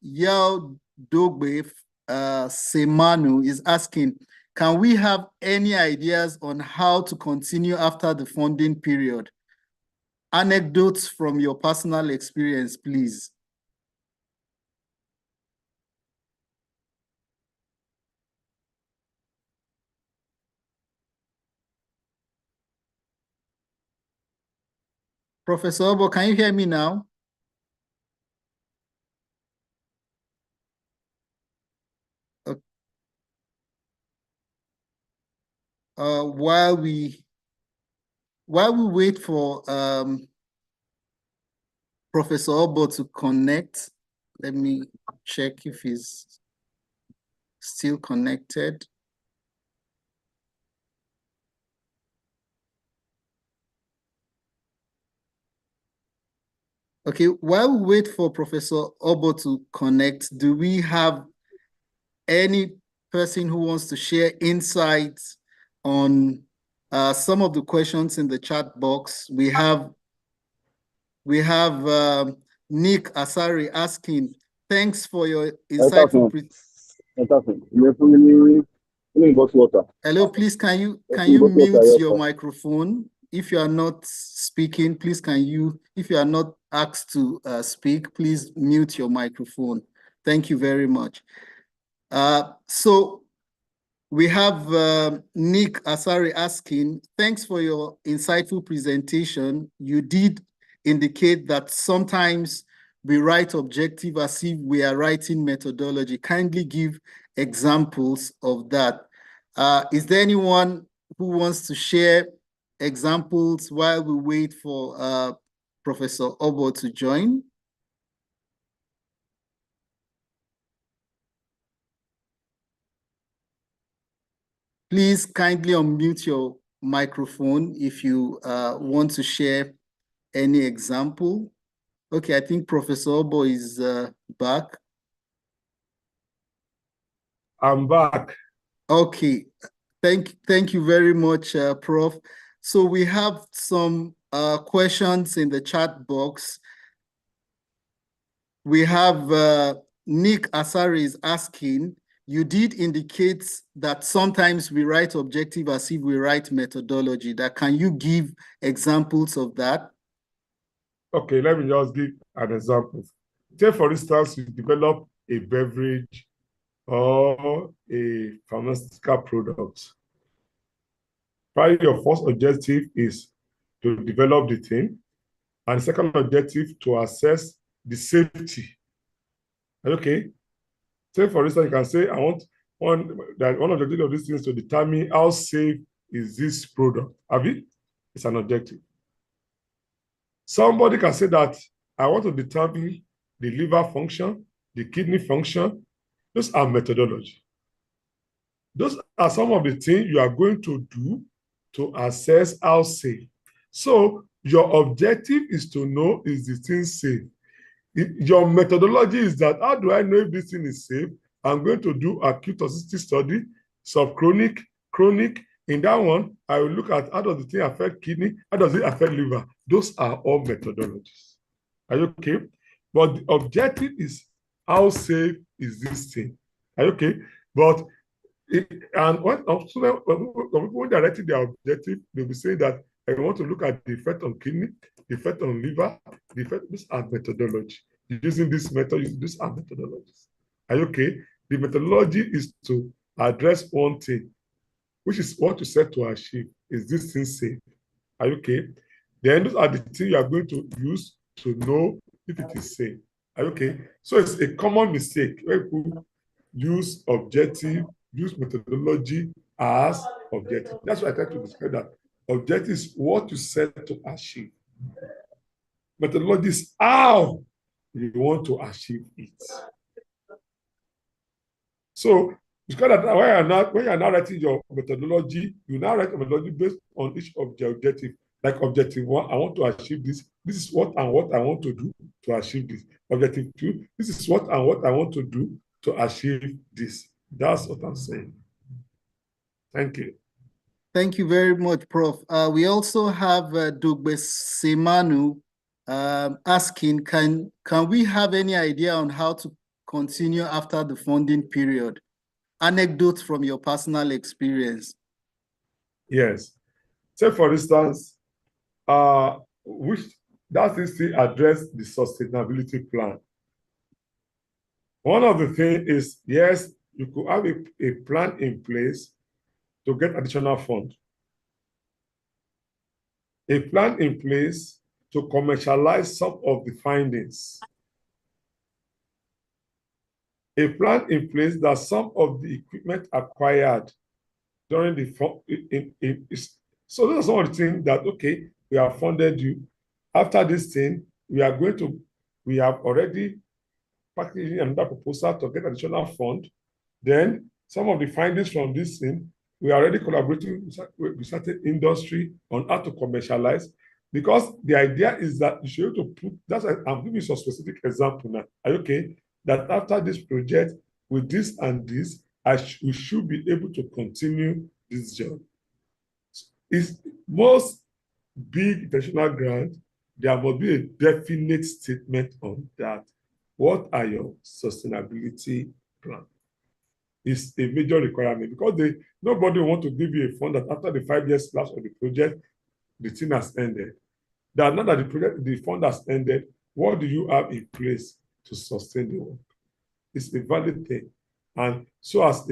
Speaker 2: Yao Dogbe Semanu is asking, can we have any ideas on how to continue after the funding period? Anecdotes from your personal experience, please. Professor Obo, can you hear me now? While we wait for Professor Obo to connect, let me check if he's still connected. Okay, while we wait for Professor Obo to connect, do we have any person who wants to share insights on some of the questions in the chat box? We have Nick Asari asking, thanks for your insightful. Hello, please can you mute your microphone? If you are not speaking, please if you are not asked to speak, please mute your microphone. Thank you very much. So we have Nick Asari asking, thanks for your insightful presentation. You did indicate that sometimes we write objective as if we are writing methodology. Kindly give examples of that. Is there anyone who wants to share examples while we wait for Professor Obo to join? Please kindly unmute your microphone if you want to share any example. Okay, I think Professor Obo is back.
Speaker 5: I'm back.
Speaker 2: Okay, thank you very much, Prof. So we have some questions in the chat box. We have Nick Asari is asking, you did indicate that sometimes we write objective as if we write methodology. That can you give examples of that?
Speaker 5: Okay, let me just give an example. Say, for instance, you develop a beverage or a pharmaceutical product. Probably your first objective is to develop the thing, and the second objective to assess the safety. Okay. Say, for instance, you can say, I want one objective of this thing is to determine how safe is this product. Have it? It's an objective. Somebody can say that I want to determine the liver function, the kidney function. Those are methodology. Those are some of the things you are going to do to assess how safe. So your objective is to know, is the thing safe? Your methodology is that, how do I know if this thing is safe? I'm going to do acute toxicity study, subchronic, chronic. In that one, I will look at how does the thing affect kidney, how does it affect liver. Those are all methodologies. Are you okay? But the objective is, how safe is this thing? Are you okay? But when they're writing their objective, they'll be saying that I want to look at the effect on kidney, the effect on liver, the effect. These are methodology. Using this method, these are methodologies. Are you okay? The methodology is to address one thing, which is what you said to achieve. Is this thing safe? Are you okay? Then those are the things you are going to use to know if it is safe. Are you okay? So it's a common mistake where people use objective, use methodology as objective. That's why I try to describe that. Objective is what you set to achieve. Methodology is how you want to achieve it. So because that when you are now writing your methodology, you now write a methodology based on each of the objective. Like objective 1, I want to achieve this. This is what and what I want to do to achieve this. Objective 2, this is what and what I want to do to achieve this. That's what I'm saying. Thank you.
Speaker 2: Thank you very much, Prof. We also have Dugbe Semanu asking, can we have any idea on how to continue after the funding period? Anecdotes from your personal experience.
Speaker 5: Yes. Say, for instance, which that is to address the sustainability plan. One of the things is, yes, you could have a plan in place to get additional funds. A plan in place to commercialize some of the findings. A plan in place that some of the equipment acquired during the so those are some of the things that, okay, we have funded you. After this thing, we have already packaged another proposal to get additional fund. Then some of the findings from this thing, we are already collaborating with certain industry on how to commercialize, because the idea is that you should be able to put, that's why I'm giving you some specific example now. Are you okay? That after this project, with this and this, we should be able to continue this job. It's most big international grant, there must be a definite statement on that. What are your sustainability plans? It's a major requirement, because nobody wants to give you a fund that after the 5 years lapse of the project, the thing has ended. That now that the fund has ended, what do you have in place to sustain the work? It's a valid thing. And so as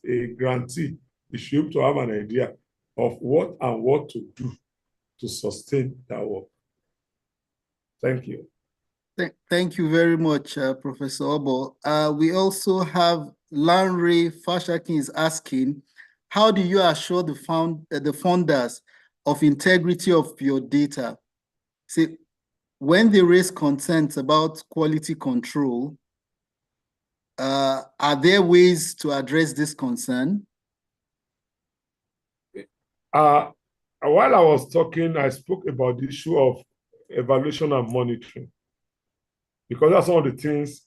Speaker 5: a grantee, you should be able to have an idea of what and what to do to sustain that work. Thank you.
Speaker 2: Thank you very much, Professor Obo. We also have Lanre Fashakin is asking, how do you assure the funders of integrity of your data? See, when they raise concerns about quality control, are there ways to address this concern?
Speaker 5: While I was talking, I spoke about the issue of evaluation and monitoring, because that's one of the things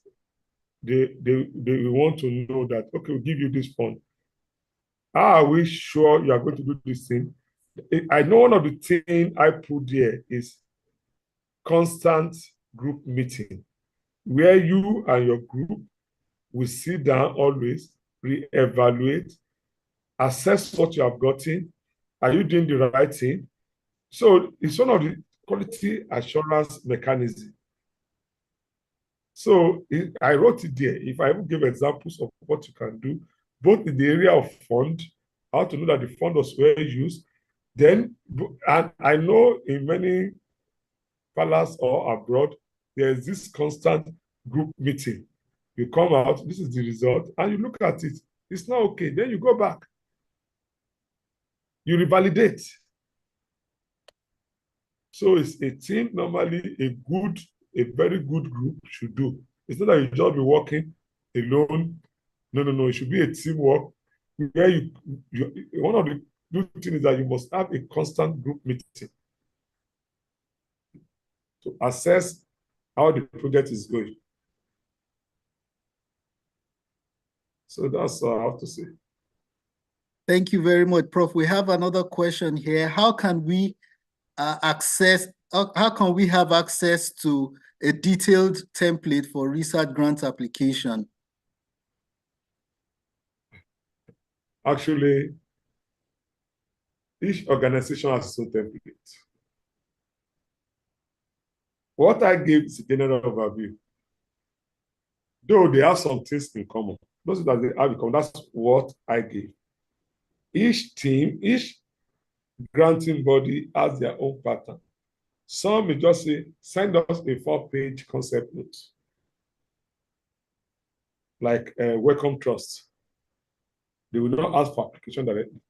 Speaker 5: they want to know that, okay, we'll give you this fund. How are we sure you are going to do this thing? I know one of the things I put there is constant group meeting. where you and your group will sit down always, re-evaluate, assess what you have gotten. Are you doing the right thing? So it's one of the quality assurance mechanisms. So I wrote it there. If I even give examples of what you can do, both in the area of fund, how to know that the fund was well used, then, and I know in many palace or abroad, there's this constant group meeting. You come out, this is the result, and you look at it. It's not okay. Then you go back. You revalidate. So it's a team normally a very good group should do. It's not that you just be working alone. No. It should be a teamwork where one of the good things is that you must have a constant group meeting to assess how the project is going. So that's all I have to say.
Speaker 2: Thank you very much, Prof. We have another question here. How can we how can we have access to a detailed template for research grant application?
Speaker 5: Actually, each organization has its own template. What I gave is a general overview. Though they have some things in common, those that they have in common, that's what I gave. Each team, each granting body has their own pattern. Some may just say, send us a 4-page concept note, like Welcome Trust. They will not ask for application directly.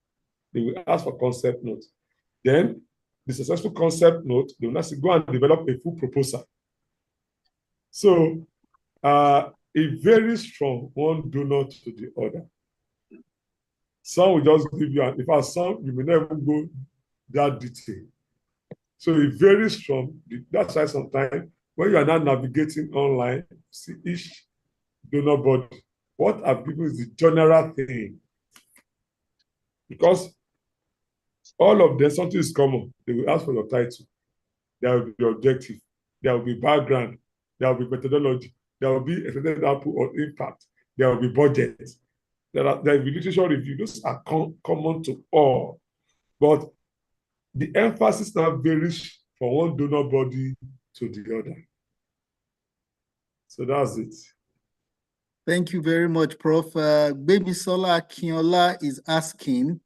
Speaker 5: They will ask for concept note. Then, the successful concept note, they will not say, go and develop a full proposal. So, it varies from one donor to the other. Some will just give you, in fact, some you may never go that detail. So it varies from, that's why sometimes when you are now navigating online, see each donor body, what I've given is the general thing. Because all of them, something is common. They will ask for your title. There will be objective. There will be background. There will be methodology. There will be expected output or impact. There will be budget. There will be literature review. Those are common to all. But the emphasis now varies from one donor body to the other. So that's it.
Speaker 2: Thank you very much, Prof. Babisola Akinola is asking,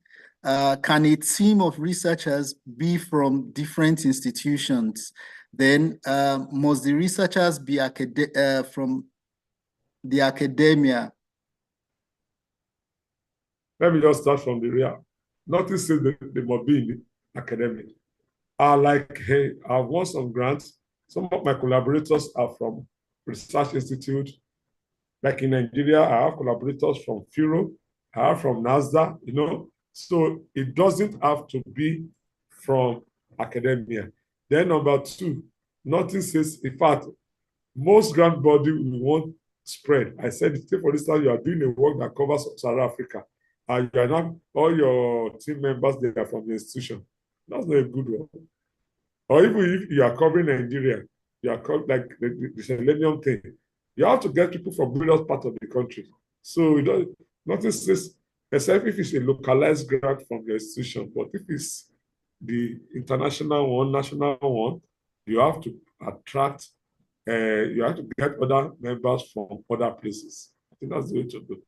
Speaker 2: can a team of researchers be from different institutions? Then must the researchers be from the academia?
Speaker 5: Let me just start from the real. Nothing says they must be in the academic. I've won some grants. Some of my collaborators are from Research Institute. Like in Nigeria, I have collaborators from FIRO, I have from NASDA, So it doesn't have to be from academia. Then number two, nothing says, in fact, most grant body will want spread. I said, say for instance, you are doing a work that covers South Africa, and you are not, all your team members, they are from the institution. That's not a good one. Or even if you are covering Nigeria, you are like the selenium thing. You have to get people from various parts of the country. So nothing says, except if it's a localized grant from the institution. But if it's the international one, national one, you have to attract, you have to get other members from other places. I think that's the way to do.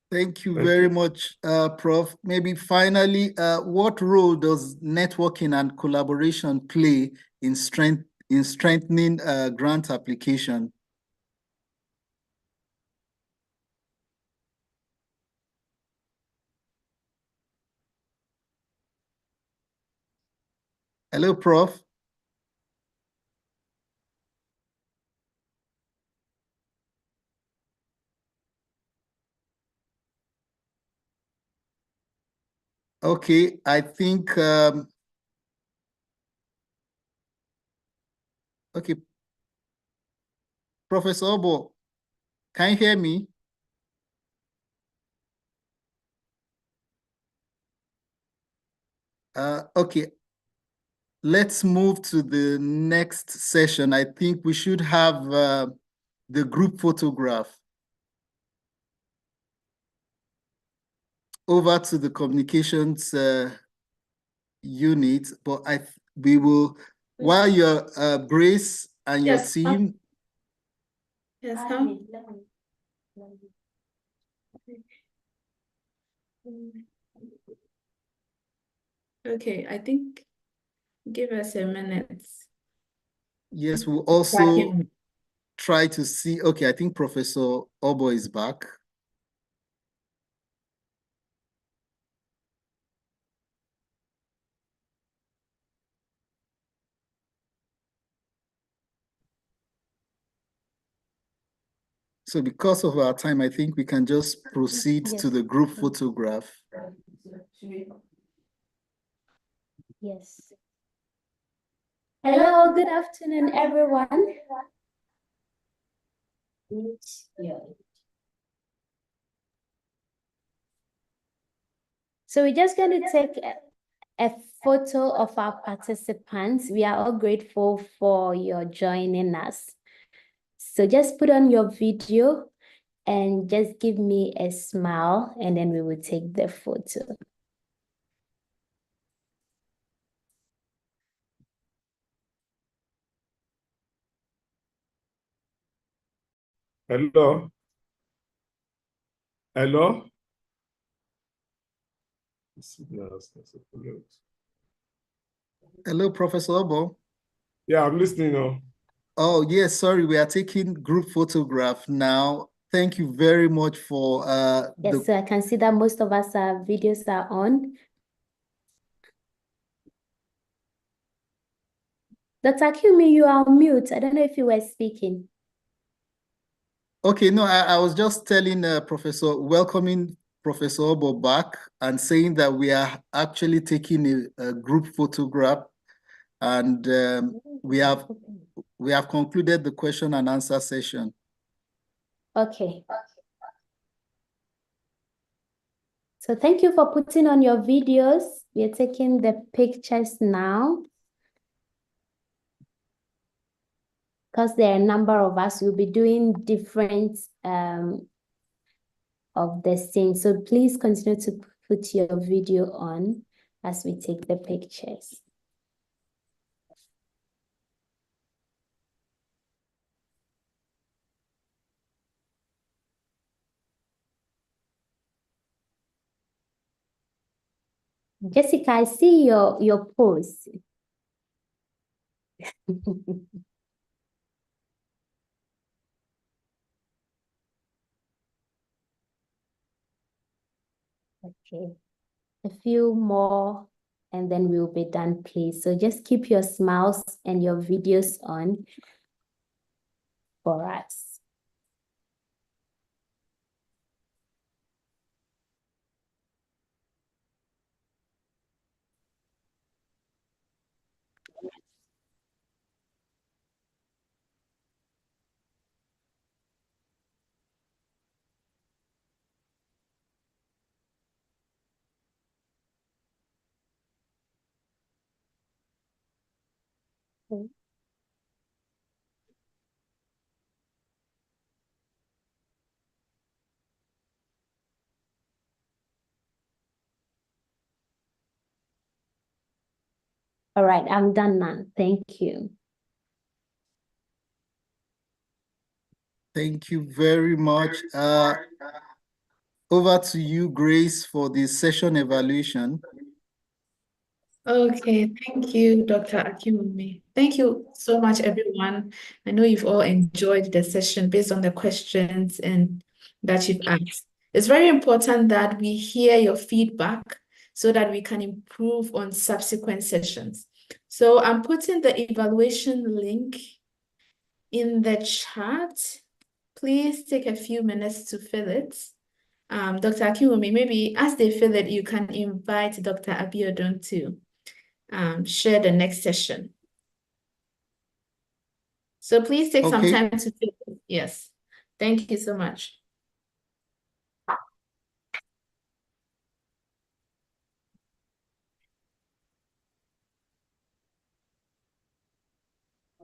Speaker 2: Thank you very much, Prof. Maybe finally, what role does networking and collaboration play in strengthening grant application? Hello, Prof. Okay, I think, okay. Professor Obo, can you hear me? Okay. let's move to the next session. I think we should have the group photograph. Over to the communications unit, but we will, while you're Grace and your
Speaker 3: Yes,
Speaker 2: team.
Speaker 3: Yes, Okay, I think give us a minute.
Speaker 2: Yes, we'll also try to see. Okay, I think Professor Obo is back. So because of our time, I think we can just proceed to the group photograph.
Speaker 6: Yes. Hello, good afternoon, everyone. So we're just going to take a photo of our participants. We are all grateful for your joining us. So just put on your video and just give me a smile, and then we will take the photo.
Speaker 5: Hello? Hello?
Speaker 2: Hello, Professor Obo.
Speaker 5: Yeah, I'm listening now.
Speaker 2: Oh, yes, sorry, we are taking group photograph now. Thank you very much for
Speaker 6: Yes, so I can see that most of us, our videos are on. Dr. Akumi, you are on mute. I don't know if you were speaking.
Speaker 2: Okay, no, I was just telling welcoming Professor Obo back and saying that we are actually taking a group photograph, and we have concluded the question and answer session.
Speaker 6: Okay. So thank you for putting on your videos. We are taking the pictures now. Because there are a number of us, we'll be doing different of the scene. So please continue to put your video on as we take the pictures. Jessica, I see your pose. Okay, a few more and then we'll be done, please. So just keep your smiles and your videos on for us. Okay. All right, I'm done now. Thank you.
Speaker 2: Thank you very much. Over to you, Grace, for the session evaluation.
Speaker 3: Okay, thank you, Dr. Akimumi. Thank you so much, everyone. I know you've all enjoyed the session based on the questions and that you've asked. It's very important that we hear your feedback so that we can improve on subsequent sessions. So I'm putting the evaluation link in the chat. Please take a few minutes to fill it. Dr. Akimumi, maybe as they fill it, you can invite Dr. Abiodun to share the next session. So please take some time to fill it. Yes. Thank you so much.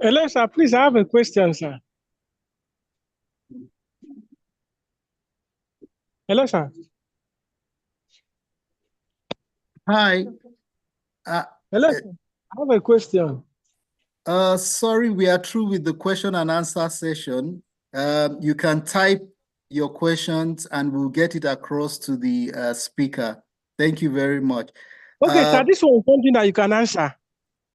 Speaker 7: Hello, sir. Please, I have a question, sir. Hello, sir.
Speaker 2: Hi.
Speaker 7: Hello, sir. I have a question.
Speaker 2: Sorry, we are through with the question and answer session. You can type your questions and we'll get it across to the speaker. Thank you very much.
Speaker 7: Okay, sir, this one is something that you can answer.